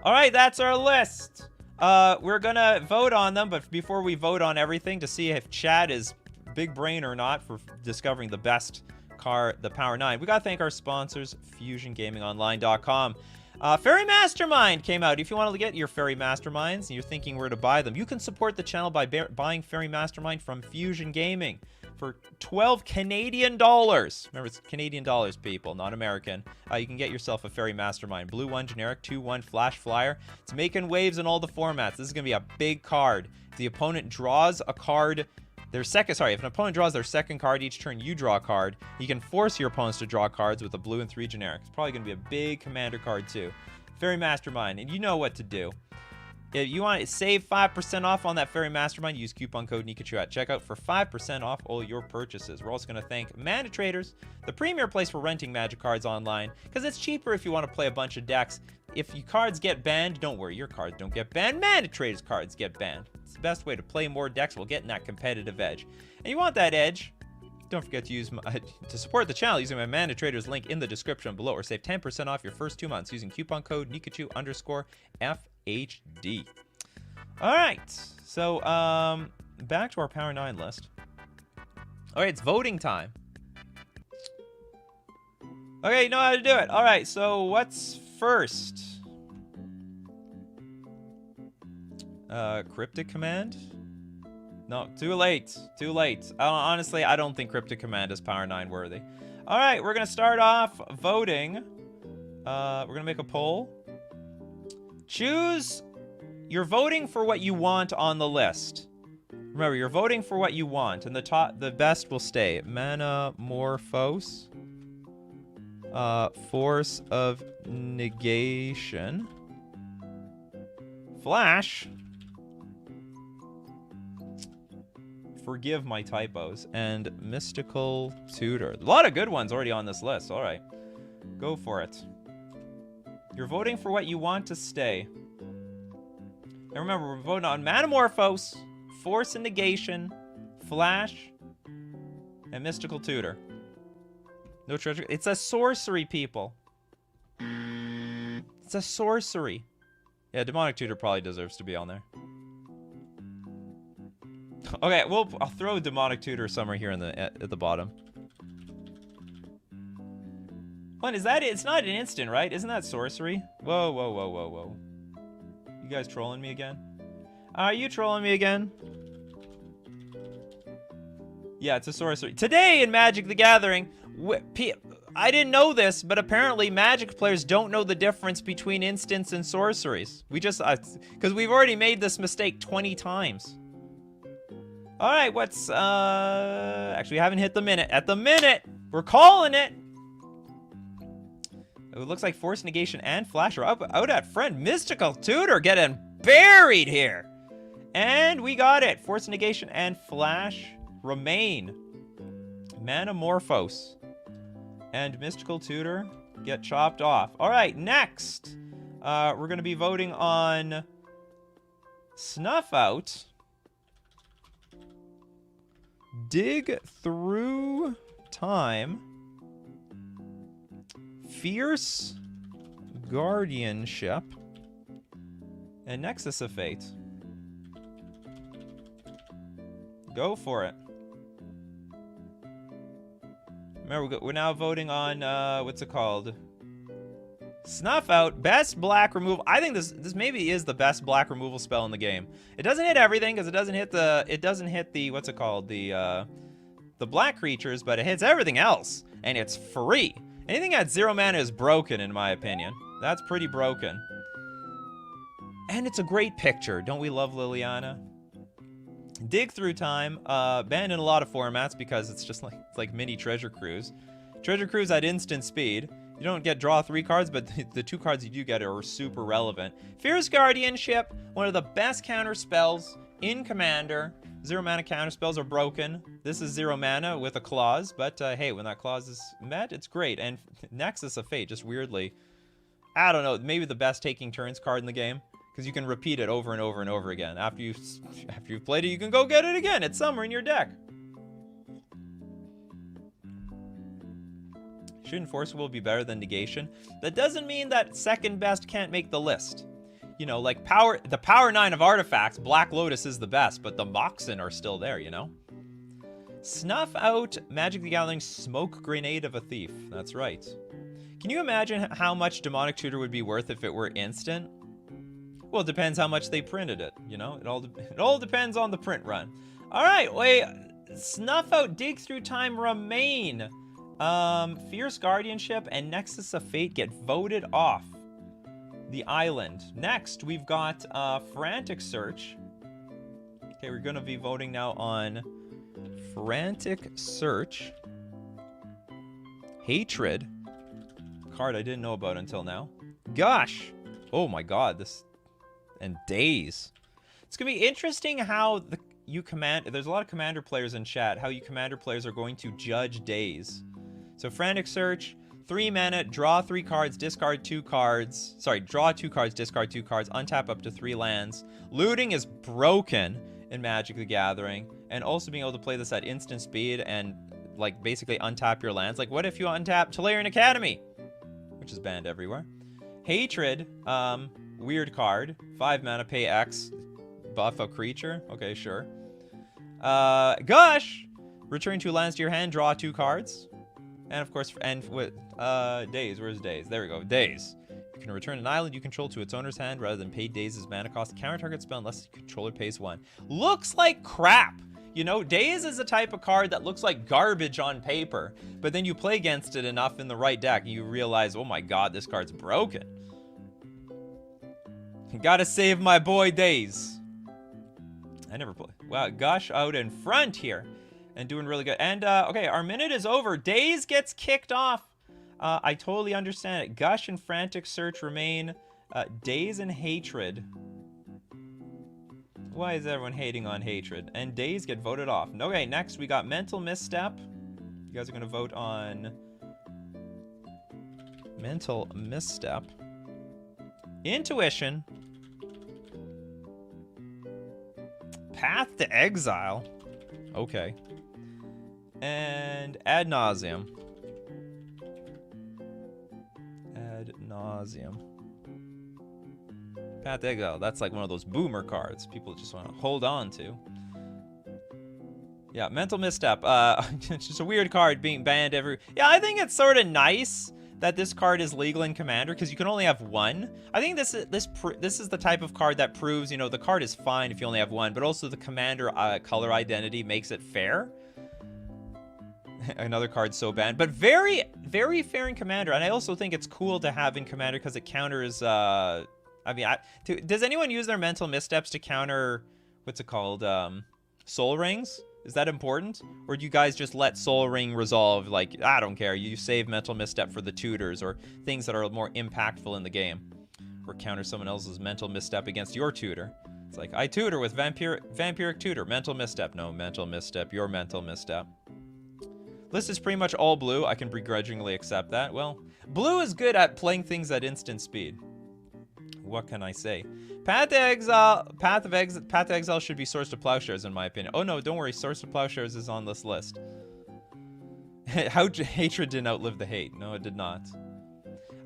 All right, that's our list. We're gonna vote on them, but before we vote on everything to see if Chad is big brain or not for discovering the best card, the Power 9, we gotta thank our sponsors, FusionGamingOnline.com. Fairy Mastermind came out. If you want to get your Fairy Masterminds and you're thinking where to buy them, you can support the channel by buying Fairy Mastermind from Fusion Gaming for 12 Canadian dollars. Remember, it's Canadian dollars, people, not American. You can get yourself a Fairy Mastermind. Blue 1 generic, 2/1 flash flyer. It's making waves in all the formats. This is going to be a big card. If the opponent draws a card, if an opponent draws their second card each turn, you draw a card. You can force your opponents to draw cards with a blue and 3 generic. It's probably going to be a big commander card too. Fairy Mastermind, and you know what to do. If you want to save 5% off on that Fairy Mastermind, use coupon code Nikachu at checkout for 5% off all your purchases. We're also going to thank Mana Traders, the premier place for renting Magic cards online, because it's cheaper if you want to play a bunch of decks. If your cards get banned, don't worry, your cards don't get banned. Mana Traders cards get banned. It's the best way to play more decks while getting that competitive edge. And you want that edge, don't forget to use to support the channel using my Mana Traders link in the description below, or save 10% off your first 2 months using coupon code Nikachu_FHD. All right, so back to our Power 9 list. All right, it's voting time. Okay, you know how to do it. All right, so what's first? Cryptic Command? No, too late. Too late. Honestly, I don't think Cryptic Command is Power 9 worthy. All right, we're going to start off voting. We're going to make a poll. Choose. You're voting for what you want on the list. Remember, you're voting for what you want, and the best will stay. Metamorphose. Force of Negation. Flash. Forgive my typos. And Mystical Tutor. A lot of good ones already on this list. All right. Go for it. You're voting for what you want to stay. And remember, we're voting on Metamorphose, Force and Negation, Flash, and Mystical Tutor. No treasure. It's a sorcery, people. It's a sorcery. Yeah, Demonic Tutor probably deserves to be on there. Okay, I'll throw Demonic Tutor somewhere here at the bottom. What is that? It's not an instant, right? Isn't that sorcery? Whoa, whoa, whoa, whoa, whoa. You guys trolling me again? Are you trolling me again? Yeah, it's a sorcery. Today in Magic the Gathering, I didn't know this, but apparently Magic players don't know the difference between instants and sorceries. Because we've already made this mistake 20 times. All right, actually, we haven't hit the minute. At the minute, we're calling it. It looks like Force Negation and Flash are out at friend. Mystical Tutor getting buried here. And we got it. Force Negation and Flash remain. Metamorphose and Mystical Tutor get chopped off. All right, next, we're going to be voting on Snuff Out. Dig Through Time. Fierce Guardianship. And Nexus of Fate. Go for it. Remember, we're now voting on, what's it called? Snuff Out, best black removal. I think this maybe is the best black removal spell in the game. It doesn't hit everything, because it doesn't hit the, what's it called? The black creatures, but it hits everything else. And it's free. Anything at 0 mana is broken, in my opinion. That's pretty broken. And it's a great picture. Don't we love Liliana? Dig Through Time, banned in a lot of formats because it's just like mini Treasure Cruise. Treasure Cruise at instant speed. You don't get draw 3 cards, but the 2 cards you do get are super relevant. Fierce Guardianship, one of the best counter spells in Commander. 0 mana counterspells are broken. This is 0 mana with a clause, but hey, when that clause is met, it's great. And Nexus of Fate, just weirdly, I don't know, maybe the best taking turns card in the game, because you can repeat it over and over and over again. After you've played it, you can go get it again. It's somewhere in your deck. Should enforceable be better than negation? That doesn't mean that second best can't make the list. You know, like the power 9 of artifacts, Black Lotus is the best, but the Moxen are still there, you know? Snuff out Magic the Gathering Smoke Grenade of a Thief. That's right. Can you imagine how much Demonic Tutor would be worth if it were instant? Well, it depends how much they printed it, you know? It all depends on the print run. All right, wait. Snuff out Dig Through Time remain. Fierce Guardianship and Nexus of Fate get voted off the island. Next, we've got Frantic Search. Okay, we're going to be voting now on Frantic Search. Hatred. Card I didn't know about until now. Gosh. Oh my god, this... And Daze. It's going to be interesting how there's a lot of Commander players in chat, how you Commander players are going to judge Daze. So Frantic Search, 3 mana, draw 3 cards, discard 2 cards. Sorry, draw 2 cards, discard 2 cards, untap up to 3 lands. Looting is broken in Magic the Gathering. And also being able to play this at instant speed and, like, basically untap your lands. Like, what if you untap Tolarian Academy? Which is banned everywhere. Hatred, weird card. 5 mana, pay X, buff a creature. Okay, sure. Gush! Return 2 lands to your hand, draw 2 cards. And of course, and with Daze, where's Daze? There we go, Daze. You can return an island you control to its owner's hand rather than pay Daze's mana cost. Counter target spell unless the controller pays 1. Looks like crap. You know, Daze is a type of card that looks like garbage on paper, but then you play against it enough in the right deck and you realize, oh my god, this card's broken. Gotta save my boy Daze. I never play. Wow, Gush out in front here. And doing really good. And, okay, our minute is over. Daze gets kicked off. I totally understand it. Gush and Frantic Search remain. Daze and Hatred. Why is everyone hating on Hatred? And Daze get voted off. Okay, next we got Mental Misstep. You guys are going to vote on Mental Misstep. Intuition. Path to Exile. Okay. And Ad Nauseam. Ad Nauseam. Path to Exile. That's like one of those boomer cards people just want to hold on to. Yeah, Mental Misstep. It's just a weird card being banned every... Yeah, I think it's sort of nice that this card is legal in Commander because you can only have 1. I think this is the type of card that proves, you know, the card is fine if you only have 1, but also the Commander color identity makes it fair. Another card so banned, but very, very fair in Commander. And I also think it's cool to have in Commander because it counters, I mean, does anyone use their Mental Missteps to counter, what's it called, Soul Rings? Is that important? Or do you guys just let Soul Ring resolve, like, I don't care, you save Mental Misstep for the tutors or things that are more impactful in the game? Or counter someone else's Mental Misstep against your tutor. It's like, I tutor with Vampiric Tutor, Mental Misstep. No, Mental Misstep, your Mental Misstep. List is pretty much all blue. I can begrudgingly accept that. Well, blue is good at playing things at instant speed. What can I say? Path to Exile should be Source to Plowshares, in my opinion. Oh no, don't worry. Source to Plowshares is on this list. How Hatred didn't outlive the hate. No, it did not.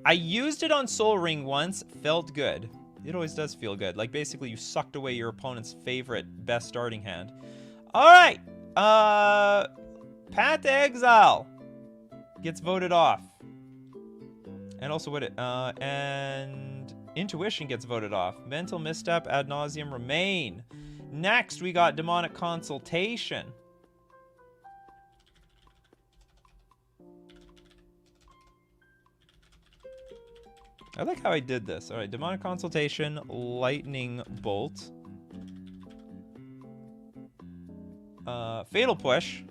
I used it on Soul Ring once. Felt good. It always does feel good. Like, basically, you sucked away your opponent's favorite best starting hand. All right. Path to Exile gets voted off. And also and Intuition gets voted off. Mental Misstep, Ad Nauseam remain. Next, we got Demonic Consultation. I like how I did this. All right, Demonic Consultation, Lightning Bolt. Fatal Push.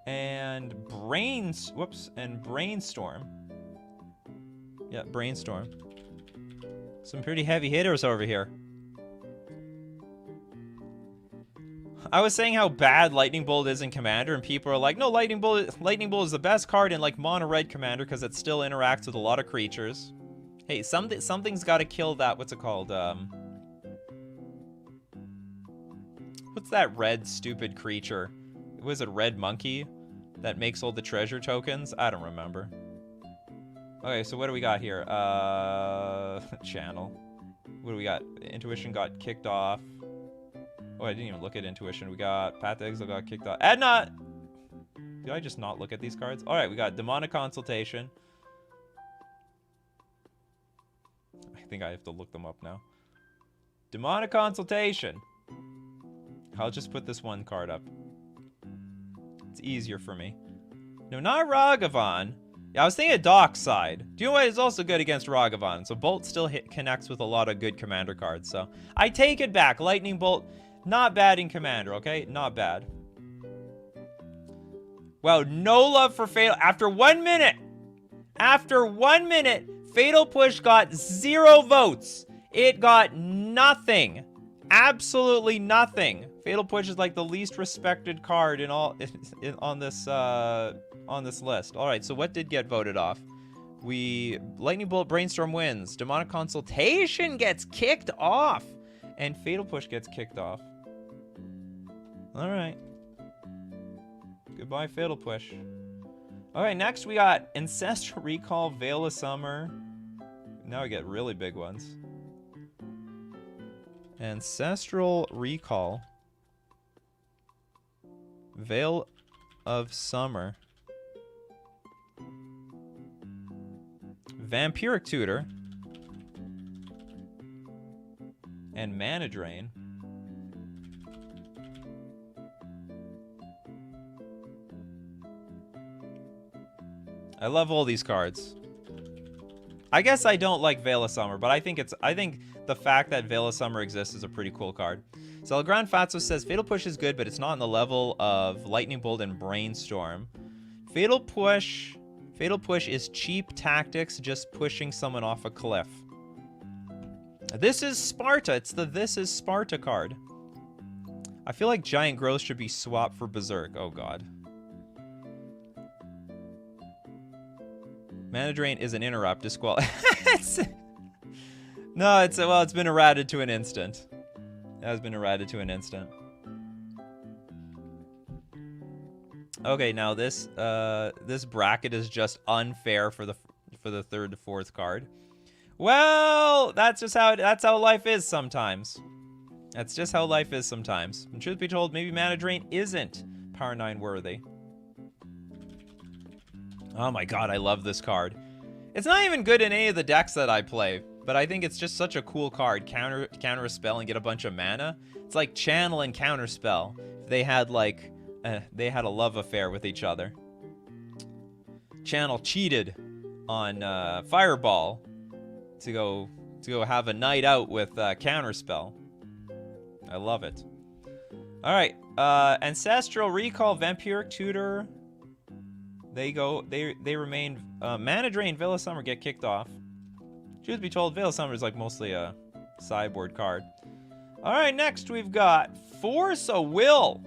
And Brainstorm. Yeah, Brainstorm. Some pretty heavy hitters over here. I was saying how bad Lightning Bolt is in Commander, and people are like, no, Lightning Bolt is the best card in like mono red Commander because it still interacts with a lot of creatures. Hey, something's got to kill that. What's it called? What's that red stupid creature? Was it Red Monkey that makes all the treasure tokens? I don't remember. Okay, so what do we got here? Channel. What do we got? Intuition got kicked off. Oh, I didn't even look at Intuition. We got Path to Exile got kicked off. Edna! Did I just not look at these cards? Alright, we got Demonic Consultation. I think I have to look them up now. Demonic Consultation. I'll just put this one card up. It's easier for me. No, not Ragavan. Yeah, I was thinking Dockside. Do you know what is also good against Ragavan? So Bolt still connects with a lot of good Commander cards. So I take it back. Lightning Bolt, not bad in Commander, okay? Not bad. Wow, no love for Fatal. After 1 minute. After 1 minute, Fatal Push got 0 votes. It got nothing. Absolutely nothing. Fatal Push is like the least respected card in all on this list. All right, so what did get voted off? Lightning Bolt Brainstorm wins. Demonic Consultation gets kicked off, and Fatal Push gets kicked off. All right. Goodbye, Fatal Push. All right, next we got Ancestral Recall, Veil of Summer. Now we get really big ones. Ancestral Recall, Veil of Summer, Vampiric Tutor, and Mana Drain. I love all these cards. I guess I don't like Veil of Summer, but I think the fact that Veil of Summer exists is a pretty cool card. So Legrand Fatso says Fatal Push is good, but it's not on the level of Lightning Bolt and Brainstorm. Fatal Push is cheap tactics, just pushing someone off a cliff. This is Sparta. It's the This is Sparta card. I feel like Giant Growth should be swapped for Berserk. Oh god. Mana Drain is an interrupt. No, it's been errated to an instant. It has been errated to an instant. Okay, now this bracket is just unfair for the third to fourth card. Well, that's how life is sometimes. That's just how life is sometimes. And truth be told, maybe Mana Drain isn't Power 9 worthy. Oh my god, I love this card. It's not even good in any of the decks that I play, but I think it's just such a cool card. Counter a spell and get a bunch of mana. It's like Channel and Counterspell. They had like they had a love affair with each other. Channel cheated on Fireball to go have a night out with Counterspell. I love it. All right, Ancestral Recall, Vampiric Tutor. They remain. Mana Drain, Veil of Summer get kicked off. Truth be told, Veil of Summer is like mostly a sideboard card. All right, next we've got Force of Will.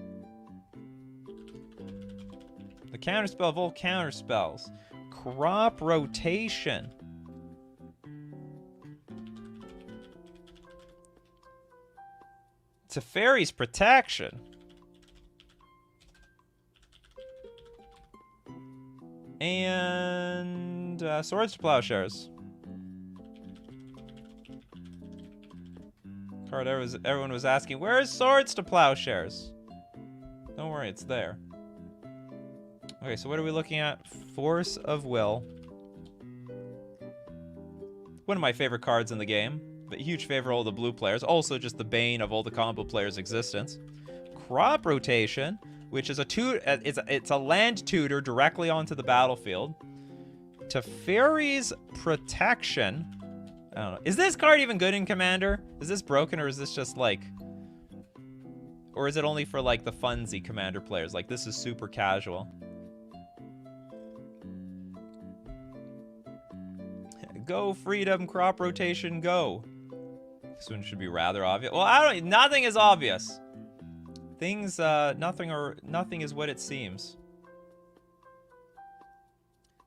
The counterspell of all counterspells. Crop Rotation. Teferi's Protection. And Swords to Plowshares. Card everyone was asking, where is Swords to Plowshares? Don't worry, it's there. Okay, so what are we looking at? Force of Will. One of my favorite cards in the game. But huge favor of all the blue players. Also just the bane of all the combo players' existence. Crop Rotation, which is it's a land tutor directly onto the battlefield. Teferi's Protection. I don't know. Is this card even good in Commander? Is this broken, or is this just like... Or is it only for like the funsy Commander players? Like this is super casual. Go Freedom, Crop Rotation, go. This one should be rather obvious. Well, nothing is obvious. Things, nothing is what it seems.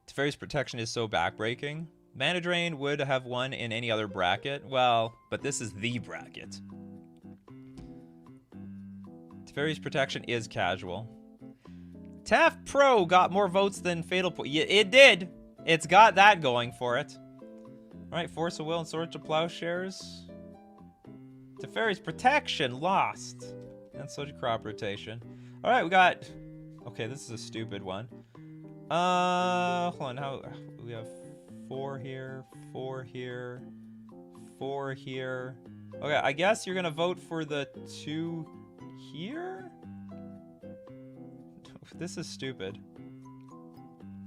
Teferi's Protection is so backbreaking. Mana Drain would have won in any other bracket. Well, but this is the bracket. Teferi's Protection is casual. TAF Pro got more votes than Fatal Yeah, it did. It's got that going for it. Alright, Force of Will and Swords to Plowshares. Teferi's Protection lost. And so did Crop Rotation. Alright, we got... Okay, this is a stupid one. Hold on, how... We have 4 here, 4 here, 4 here. Okay, I guess you're gonna vote for the 2 here? This is stupid.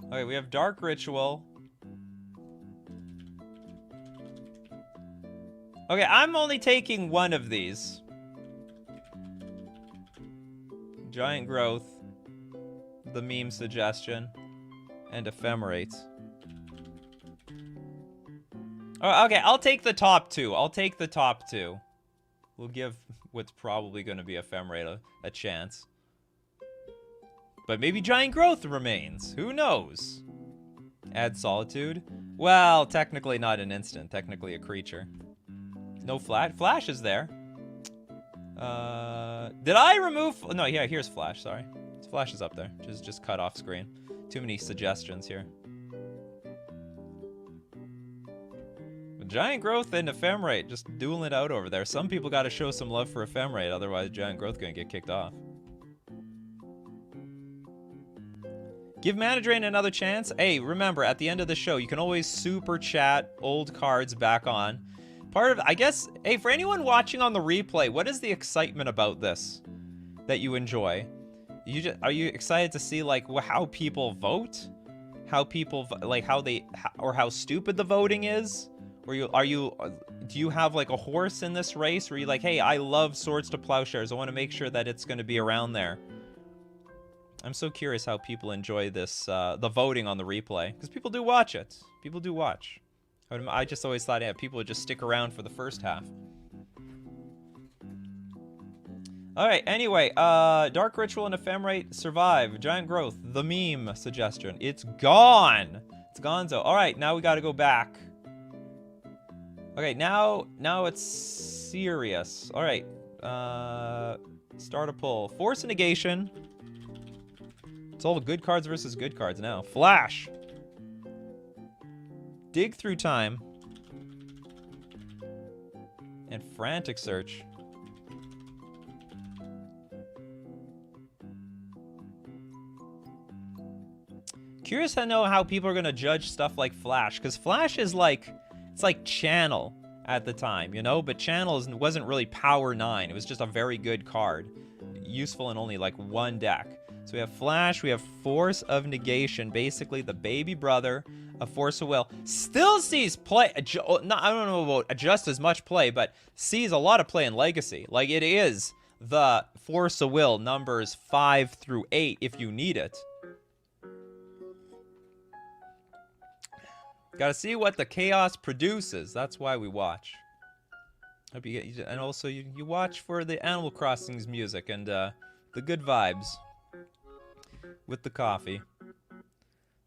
Okay, we have Dark Ritual. Okay, I'm only taking one of these. Giant Growth, the meme suggestion, and Ephemerate. Oh, okay, I'll take the top 2. I'll take the top 2. We'll give what's probably going to be Ephemerate a chance. But maybe Giant Growth remains. Who knows? Add Solitude. Well, technically not an instant. Technically a creature. No Flash. Flash is there. Did I remove... No, yeah, here's Flash, sorry. Flash is up there. Just cut off screen. Too many suggestions here. Giant Growth and Ephemerate, just dueling it out over there. Some people got to show some love for Ephemerate, otherwise Giant Growth gonna get kicked off. Give Mana Drain another chance. Hey, remember, at the end of the show, you can always super chat old cards back on. Part of, I guess, hey, for anyone watching on the replay, what is the excitement about this that you enjoy? Are you excited to see, like, how people vote? How people, like, how stupid the voting is? Or do you have like a horse in this race where you're like, hey, I love Swords to Plowshares. I want to make sure that it's going to be around there. I'm so curious how people enjoy this, the voting on the replay. Because people do watch it. People do watch. I just always thought, yeah, people would just stick around for the first half. Alright, anyway, Dark Ritual and Ephemerate survive. Giant Growth, the meme suggestion. It's gone! It's gonzo. Alright, now we gotta go back. Okay, now it's serious. Alright, start a pull. Force of Negation. It's all good cards versus good cards now. Flash. Dig Through Time. And Frantic Search. Curious to know how people are going to judge stuff like Flash, because Flash is like, it's like Channel at the time, you know? But Channel wasn't really Power 9. It was just a very good card. Useful in only like one deck. So we have Flash, we have Force of Negation, basically the baby brother of Force of Will. Still sees play, I don't know about just as much play, but sees a lot of play in Legacy. Like, it is the Force of Will numbers 5 through 8 if you need it. Gotta see what the chaos produces. That's why we watch. Hope you get, and also you watch for the Animal Crossing's music and the good vibes with the coffee.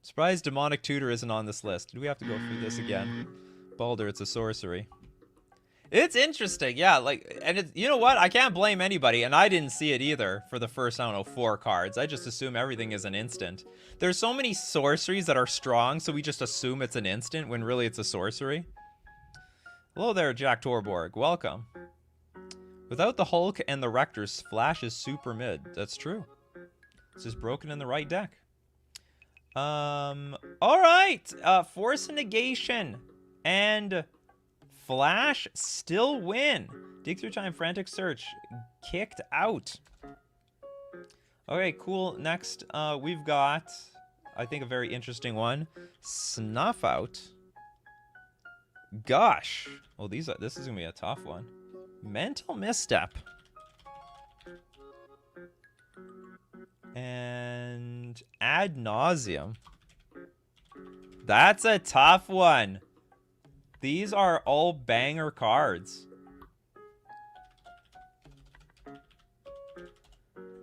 Surprised Demonic Tutor isn't on this list. Do we have to go through this again? Baldur, it's a sorcery. It's interesting, yeah. Like, and it's, you know what? I can't blame anybody, and I didn't see it either for the first, I don't know, 4 cards. I just assume everything is an instant. There's so many sorceries that are strong, so we just assume it's an instant when really it's a sorcery. Hello there, Jack Torborg. Welcome. Without the Hulk and the Rectors, Flash is super mid. That's true. It's just broken in the right deck. Alright! Force of Negation and Flash still win. Dig Through Time, Frantic Search, kicked out. Okay, cool. Next, we've got, I think, a very interesting one. Snuff Out. Gosh. Well, this is gonna be a tough one. Mental Misstep. And Ad Nauseam. That's a tough one. These are all banger cards.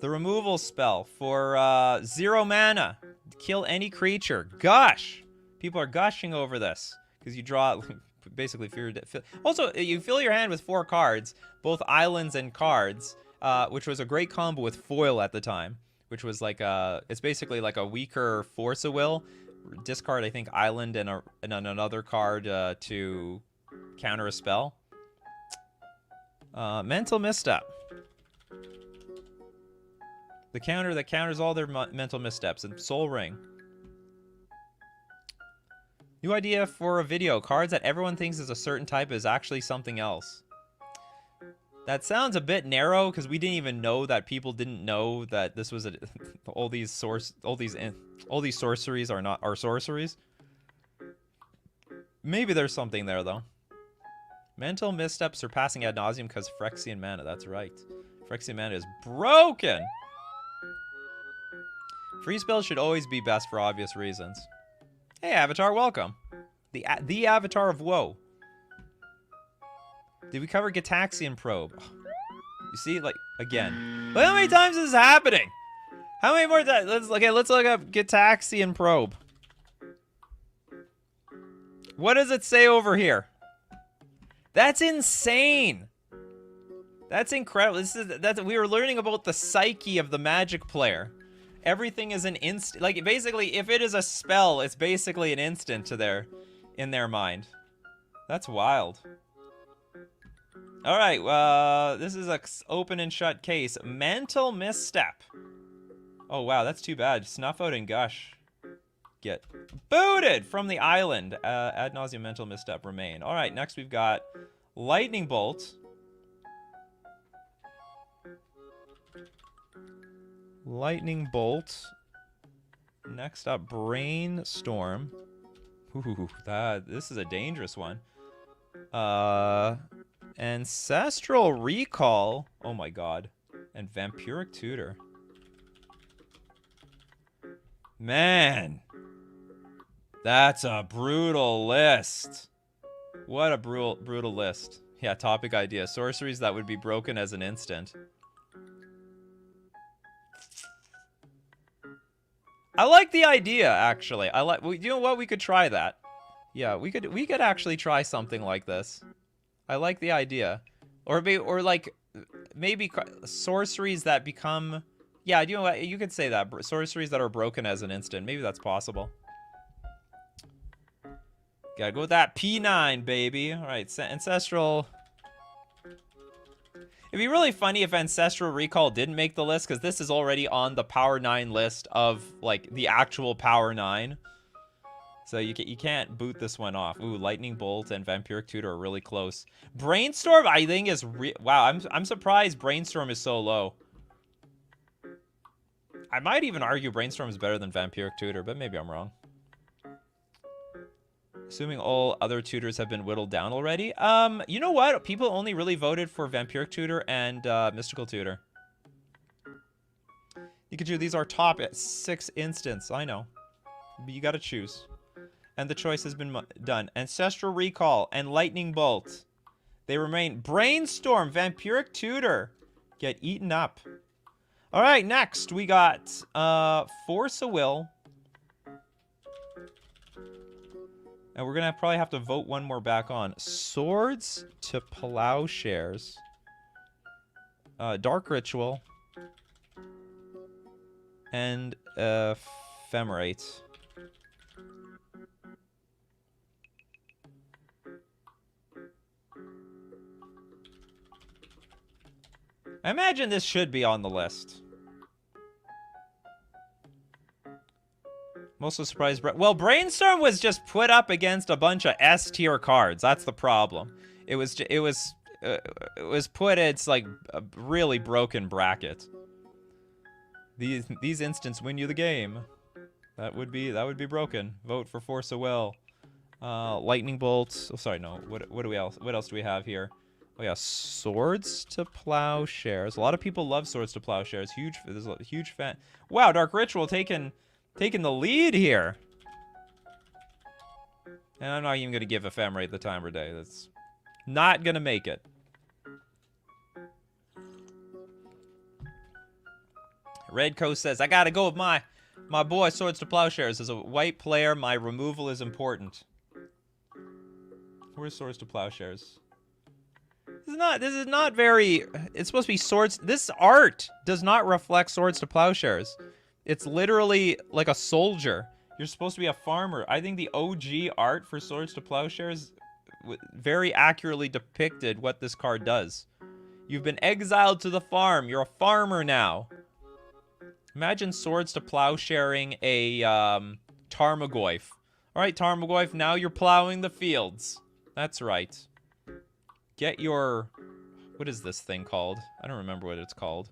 The removal spell for 0 mana. Kill any creature. Gush! People are gushing over this. Because you draw, basically, also, you fill your hand with 4 cards, both islands and cards, which was a great combo with foil at the time. Which was like it's basically like a weaker Force of Will. Discard, I think, island and another card to counter a spell. Mental Misstep. The counter that counters all their mental missteps. And Soul Ring. New idea for a video. Cards that everyone thinks is a certain type is actually something else. That sounds a bit narrow because we didn't even know that people didn't know that this was all these sorceries are sorceries. Maybe there's something there though. Mental misstep surpassing ad nauseum because Phyrexian mana. That's right. Phyrexian mana is broken. Free spells should always be best for obvious reasons. Hey, Avatar, welcome. The Avatar of Woe. Did we cover Gitaxian Probe? You see, like, again. Look how many times this is happening. How many more times? Let's look up Gitaxian Probe. What does it say over here? That's insane. That's incredible. We were learning about the psyche of the Magic player. Everything is an instant. Like, basically, if it is a spell, it's basically an instant in their mind. That's wild. All right, this is a open and shut case. Mental Misstep. Oh, wow, that's too bad. Snuff Out and Gush get booted from the island. Ad nauseum Mental Misstep remain. All right, next we've got Lightning Bolt. Lightning Bolt. Next up, Brainstorm. Ooh, this is a dangerous one. Ancestral Recall. Oh my god. And Vampiric Tutor. Man. That's a brutal list. What a brutal list. Yeah, topic idea. Sorceries that would be broken as an instant. I like the idea, actually. You know what? We could try that. Yeah, we could actually try something like this. I like the idea. Or like maybe sorceries that become. Yeah, you know what? You could say that sorceries that are broken as an instant. Maybe that's possible. Gotta go with that P9, baby. All right, Ancestral. It'd be really funny if Ancestral Recall didn't make the list, because this is already on the Power 9 list of, like, the actual Power 9. So you can't boot this one off. Ooh, Lightning Bolt and Vampiric Tutor are really close. Brainstorm, I think, is... Wow, I'm surprised Brainstorm is so low. I might even argue Brainstorm is better than Vampiric Tutor, but maybe I'm wrong. Assuming all other tutors have been whittled down already. You know what? People only really voted for Vampiric Tutor and Mystical Tutor. Nikachu, these are top at 6 instants. I know. But you gotta choose. And the choice has been done. Ancestral Recall and Lightning Bolt. They remain. Brainstorm, Vampiric Tutor. Get eaten up. Alright, next we got Force of Will. And we're going to probably have to vote one more back on. Swords to Plowshares. Dark Ritual. And Ephemerate. I imagine this should be on the list. Mostly surprised. Well, Brainstorm was just put up against a bunch of S tier cards. That's the problem. It was put. It's like a really broken bracket. These instants win you the game. That would be broken. Vote for Force of Will. Lightning Bolt. Oh, sorry, no. What else do we have here? Oh yeah, Swords to Plowshares. A lot of people love Swords to Plowshares. There's a huge fan. Wow, Dark Ritual taking the lead here. And I'm not even going to give Ephemerate the time of day. That's not going to make it. Red Coast says, I gotta go with my boy Swords to Plowshares. As a white player, my removal is important. Where's Swords to Plowshares? This is not very, it's supposed to be swords. This art does not reflect Swords to Plowshares. It's literally like a soldier. You're supposed to be a farmer. I think the OG art for Swords to Plowshares very accurately depicted what this card does. You've been exiled to the farm. You're a farmer now. Imagine Swords to Plowsharing a Tarmogoyf. All right, Tarmogoyf, now you're plowing the fields. That's right. Get your... What is this thing called? I don't remember what it's called.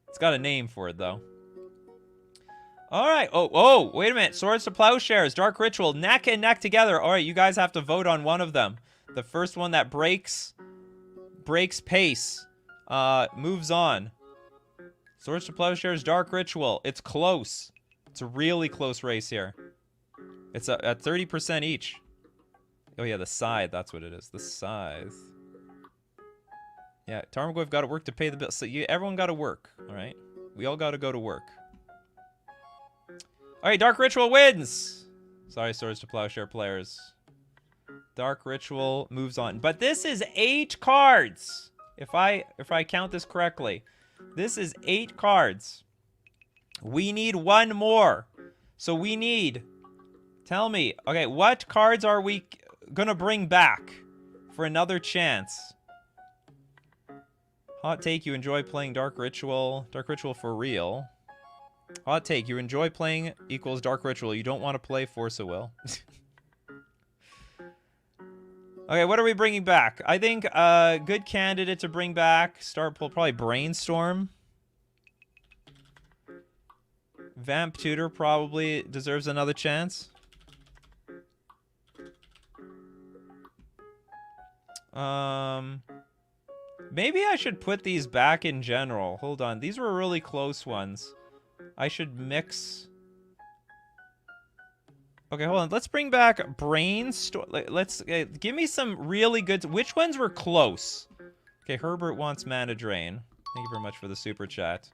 It's got a name for it, though. All right. Oh, wait a minute. Swords to Plowshares, Dark Ritual, neck and neck together. All right, you guys have to vote on one of them. The first one that breaks pace moves on. Swords to Plowshares, Dark Ritual. It's close. It's a really close race here. It's at 30% each. Oh, yeah, the scythe. That's what it is. The scythe. Yeah, Tarmogoyf got to work to pay the bill. So everyone got to work, all right? We all got to go to work. All right, Dark Ritual wins. Sorry, Swords to Plowshare players. Dark Ritual moves on. But this is 8 cards. If I count this correctly. This is 8 cards. We need 1 more. So we need... Tell me. Okay, what cards are we gonna bring back for another chance? Hot take, you enjoy playing Dark Ritual. Dark Ritual for real. Hot take, you enjoy playing equals Dark Ritual. You don't want to play Force of Will. Okay, what are we bringing back? I think a good candidate to bring back, start pull, probably Brainstorm. Vamp Tutor probably deserves another chance. Maybe I should put these back in general. Hold on, these were really close ones. I should mix... Okay, hold on. Let's bring back Brainstorm. Let's give me some really good... Which ones were close? Okay, Herbert wants Mana Drain. Thank you very much for the super chat.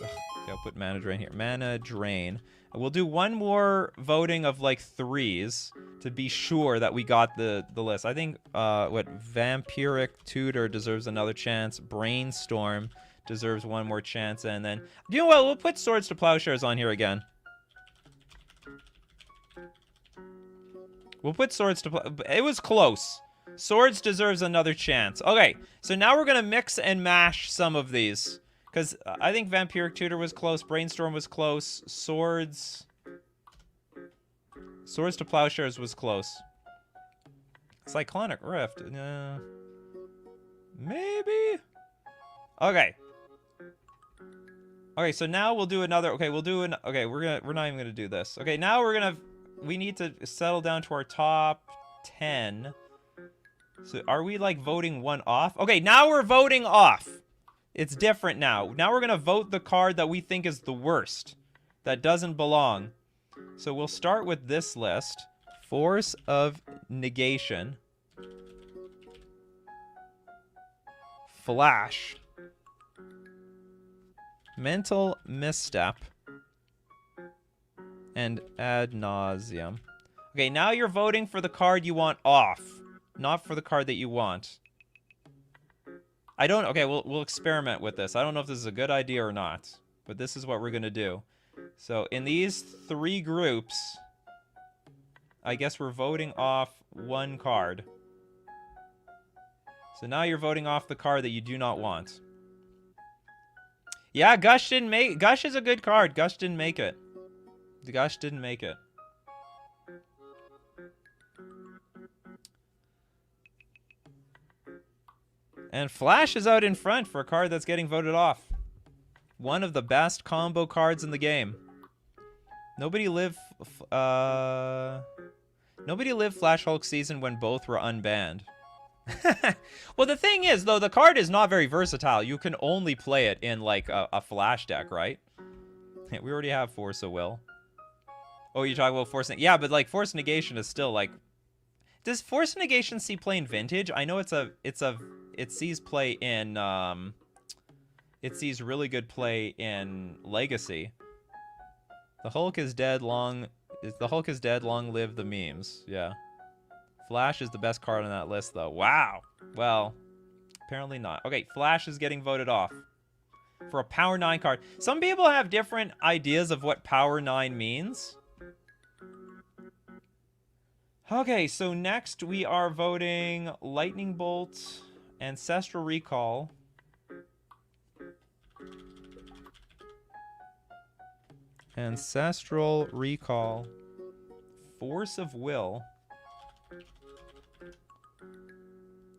Ugh, okay, I'll put Mana Drain here. Mana Drain. We'll do one more voting of like 3s to be sure that we got the list. I think what Vampiric Tutor deserves another chance. Brainstorm deserves one more chance, and then you know what? We'll put Swords to Plowshares on here again. We'll put Swords to It was close. Swords deserves another chance. Okay, so now we're gonna mix and mash some of these. Because I think Vampiric Tutor was close, Brainstorm was close, Swords to Plowshares was close. Cyclonic Rift, maybe? Okay. Okay, so now we'll do another, okay, we're not even gonna do this. Okay, now we need to settle down to our top 10. So are we like voting one off? Okay, now we're voting off. It's different now. Now we're going to vote the card that we think is the worst. That doesn't belong. So we'll start with this list. Force of Negation. Flash. Mental Misstep. And Ad Nauseam. Okay, now you're voting for the card you want off. Not for the card that you want. Okay, we'll experiment with this. I don't know if this is a good idea or not, but this is what we're gonna do. So in these 3 groups, I guess we're voting off 1 card. So now you're voting off the card that you do not want. Yeah, Gush didn't make... Gush is a good card. Gush didn't make it. Gush didn't make it. And Flash is out in front for a card that's getting voted off. One of the best combo cards in the game. Nobody lived Flash Hulk season when both were unbanned. Well, the thing is, though, the card is not very versatile. You can only play it in, like, a Flash deck, right? We already have Force of Will. Oh, you're talking about Force... Yeah, but, like, Force Negation is still, like... Does Force Negation see play in Vintage? I know it sees play in it sees really good play in Legacy. The Hulk is dead, long live the memes. Yeah. Flash is the best card on that list, though. Wow. Well, apparently not. Okay, Flash is getting voted off for a Power 9 card. Some people have different ideas of what Power 9 means. Okay, so next we are voting Lightning Bolt, Ancestral Recall, Ancestral Recall, Force of Will,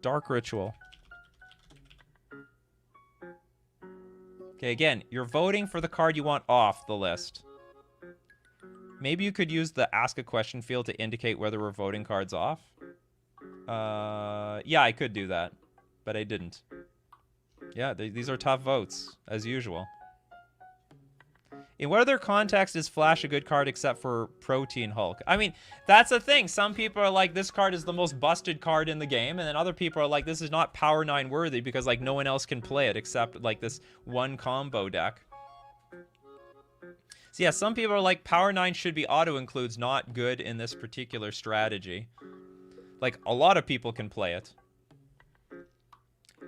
Dark Ritual. Okay, again, you're voting for the card you want off the list. Maybe you could use the Ask a Question field to indicate whether we're voting cards off. Yeah, I could do that, but I didn't. Yeah, these are tough votes, as usual. In what other context is Flash a good card except for Protein Hulk? I mean, that's the thing. Some people are like, this card is the most busted card in the game, and then other people are like, this is not Power 9 worthy because, like, no one else can play it except, like, this one combo deck. So yeah, some people are like, Power 9 should be auto-includes, not good in this particular strategy. Like, a lot of people can play it.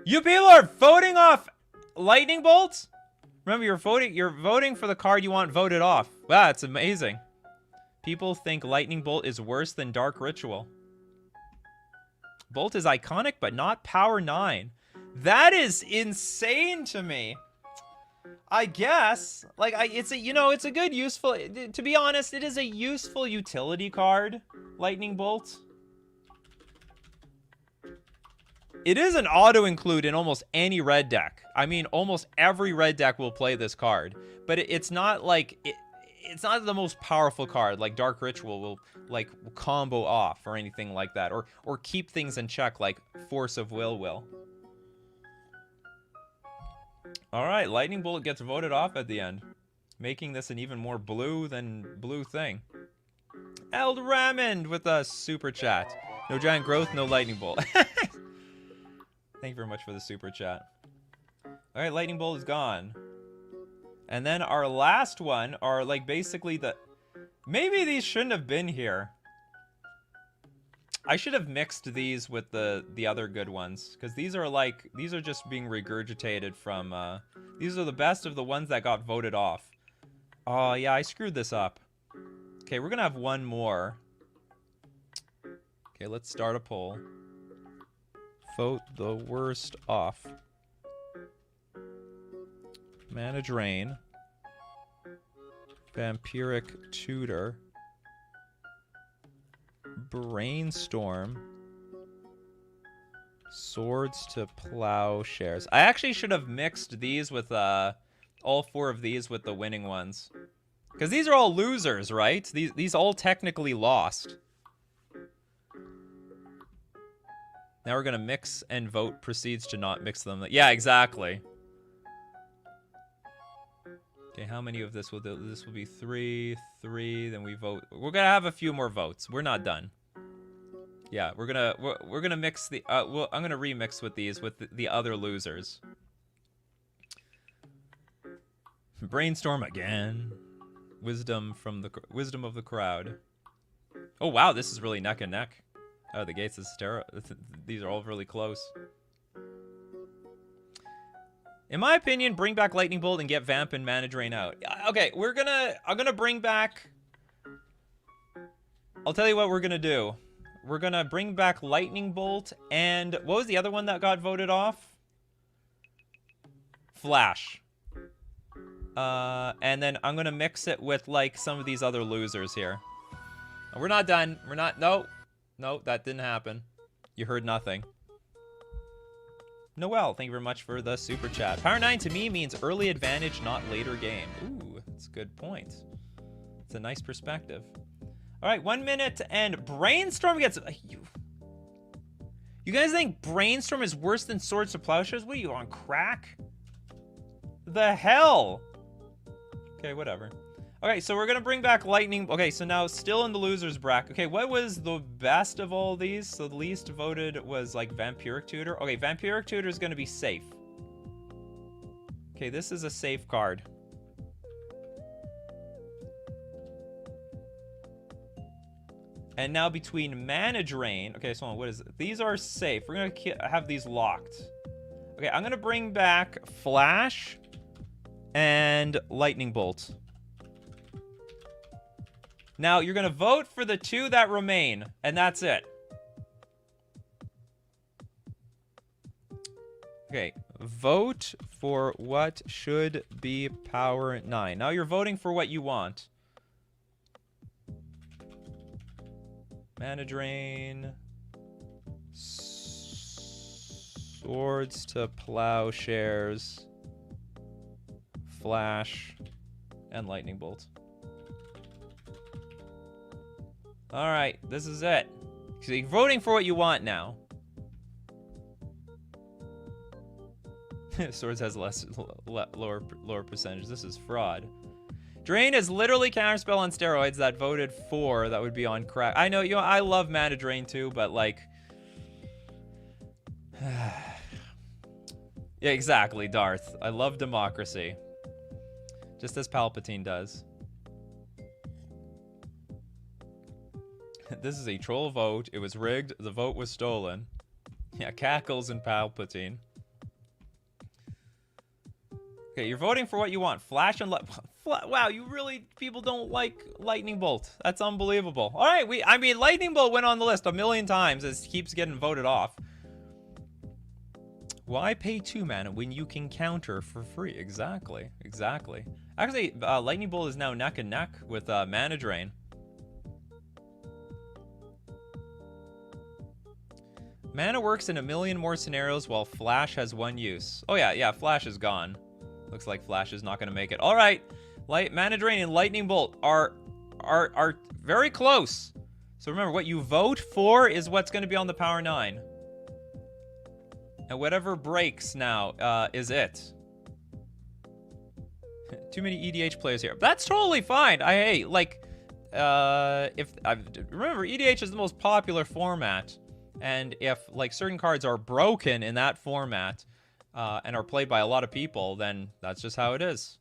You people are voting off Lightning Bolts? Remember, you're voting for the card you want voted off. Wow, it's amazing. People think Lightning Bolt is worse than Dark Ritual. Bolt is iconic, but not Power 9. That is insane to me. I guess, like, it's a good useful, to be honest, it is a useful utility card, Lightning Bolt. It is an auto-include in almost any red deck. I mean, almost every red deck will play this card. But it's not like... It's not the most powerful card, like Dark Ritual will, like, combo off or anything like that. Or keep things in check, like Force of Will. Alright, Lightning Bolt gets voted off at the end. Making this an even more blue than blue thing. Eld Ramond with a super chat. No giant growth, no Lightning Bolt. Thank you very much for the super chat. Alright, Lightning Bolt is gone. And then our last one are, like, basically the... Maybe these shouldn't have been here. I should have mixed these with the other good ones. Because these are, like... These are just being regurgitated from... These are the best of the ones that got voted off. Oh, yeah, I screwed this up. Okay, we're gonna have one more. Okay, let's start a poll. Vote the worst off. Mana Drain. Vampiric Tutor. Brainstorm. Swords to Plowshares. I actually should have mixed these with, all four of these with the winning ones. Because these are all losers, right? These all technically lost. Now we're gonna mix and vote proceeds to not mix them. Yeah, exactly. Okay, how many of this will do? This will be 3, then we vote. We're gonna have a few more votes. We're not done. Yeah, we're gonna mix the I'm gonna remix with these with the other losers. Brainstorm again. Wisdom of the crowd. Oh wow, this is really neck and neck. Oh, the gates is terrible. These are all really close. In my opinion, bring back Lightning Bolt and get Vamp and Mana Drain out. Okay, I'm gonna bring back... I'll tell you what we're gonna do. We're gonna bring back Lightning Bolt and... What was the other one that got voted off? Flash. And then I'm gonna mix it with, like, some of these other losers here. We're not done. We're not... No, that didn't happen. You heard nothing. Noel, thank you very much for the super chat. Power 9 to me means early advantage, not later game. Ooh, that's a good point. It's a nice perspective. All right, 1 minute and Brainstorm gets... You guys think Brainstorm is worse than Swords to Plowshares? What are you, on crack? The hell? Okay, whatever. Okay, so we're gonna bring back Lightning. Okay, so now still in the losers bracket. Okay, what was the best of all these? So the least voted was like Vampiric Tutor. Okay, Vampiric Tutor is gonna be safe. Okay, this is a safe card. And now between Mana Drain... Okay, so what is it? These are safe. We're going to have these locked. Okay, I'm going to bring back Flash and Lightning Bolt. Now, you're going to vote for the 2 that remain, and that's it. Okay, vote for what should be Power 9. Now you're voting for what you want. Mana Drain. Swords to Plowshares. Flash. And Lightning Bolt. Alright, this is it. So you're voting for what you want now. Swords has lower percentage. This is fraud. Drain is literally counterspell on steroids that voted for that would be on crack. I know, I love Mana Drain too, but like... Yeah, exactly, Darth. I love democracy. Just as Palpatine does. This is a troll vote. It was rigged. The vote was stolen. Yeah, Cackles and Palpatine. Okay, you're voting for what you want. Flash and wow, you really... People don't like Lightning Bolt. That's unbelievable. All right, I mean, Lightning Bolt went on the list a million times. It keeps getting voted off. Why pay 2 mana when you can counter for free? Exactly. Exactly. Actually, Lightning Bolt is now neck and neck with Mana Drain. Mana works in a million more scenarios while Flash has 1 use. Oh yeah, Flash is gone. Looks like Flash is not going to make it. All right, Mana Drain and Lightning Bolt are very close. So remember, what you vote for is what's going to be on the Power 9. And whatever breaks now is it. Too many EDH players here. That's totally fine. Remember, EDH is the most popular format. And if, like, certain cards are broken in that format and are played by a lot of people, then that's just how it is.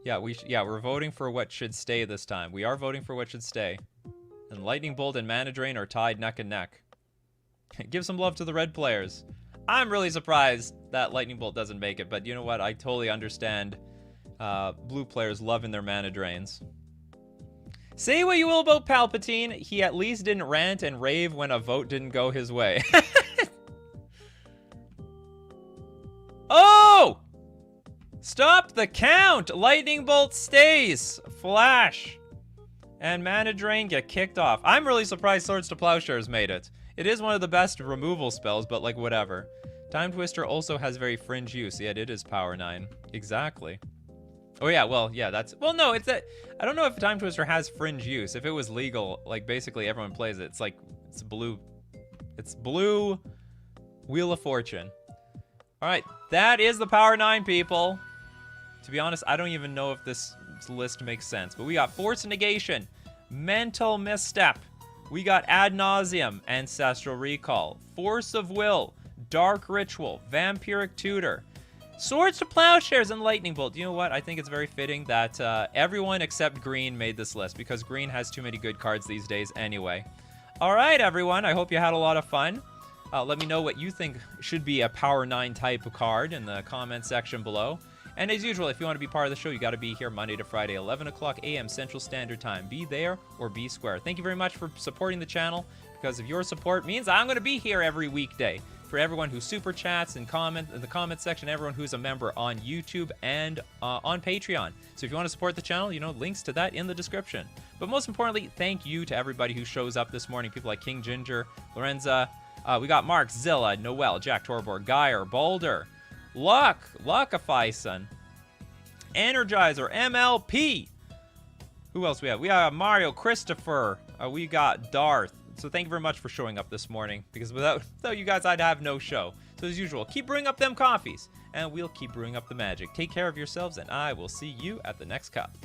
Yeah, we're voting for what should stay this time. We are voting for what should stay. And Lightning Bolt and Mana Drain are tied neck and neck. Give some love to the red players. I'm really surprised that Lightning Bolt doesn't make it, but you know what? I totally understand blue players loving their Mana Drains. Say what you will about Palpatine, he at least didn't rant and rave when a vote didn't go his way. Oh! Stop the count! Lightning Bolt stays! Flash! And Mana Drain get kicked off. I'm really surprised Swords to Plowshares made it. It is one of the best removal spells, but like whatever. Time Twister also has very fringe use, yet it is Power 9. Exactly. Oh yeah, well, yeah, that's... Well, no, it's that... I don't know if Time Twister has fringe use. If it was legal, like, basically everyone plays it. It's like... It's blue... It's blue... Wheel of Fortune. Alright, that is the Power 9, people. To be honest, I don't even know if this list makes sense. But we got Force Negation, Mental Misstep. We got Ad Nauseam, Ancestral Recall, Force of Will, Dark Ritual, Vampiric Tutor, Swords to Plowshares, and Lightning Bolt. You know what? I think it's very fitting that everyone except Green made this list, because Green has too many good cards these days anyway. All right, everyone. I hope you had a lot of fun. Let me know what you think should be a Power 9 type of card in the comment section below. And as usual, if you want to be part of the show, you got to be here Monday to Friday, 11 o'clock a.m. Central Standard Time. Be there or be square. Thank you very much for supporting the channel. Because of your support means I'm going to be here every weekday. For everyone who super chats and comment in the comment section, everyone who's a member on YouTube and on Patreon. So if you want to support the channel, you know, links to that in the description. But most importantly, thank you to everybody who shows up this morning. People like King Ginger, Lorenza, we got Mark, Zilla, Noel, Jack Torbor, Geyer, Boulder, Luckifyson, Energizer, MLP. Who else we have? We have Mario, Christopher, we got Darth. So thank you very much for showing up this morning, because without you guys, I'd have no show. So as usual, keep brewing up them coffees, and we'll keep brewing up the magic. Take care of yourselves, and I will see you at the next cup.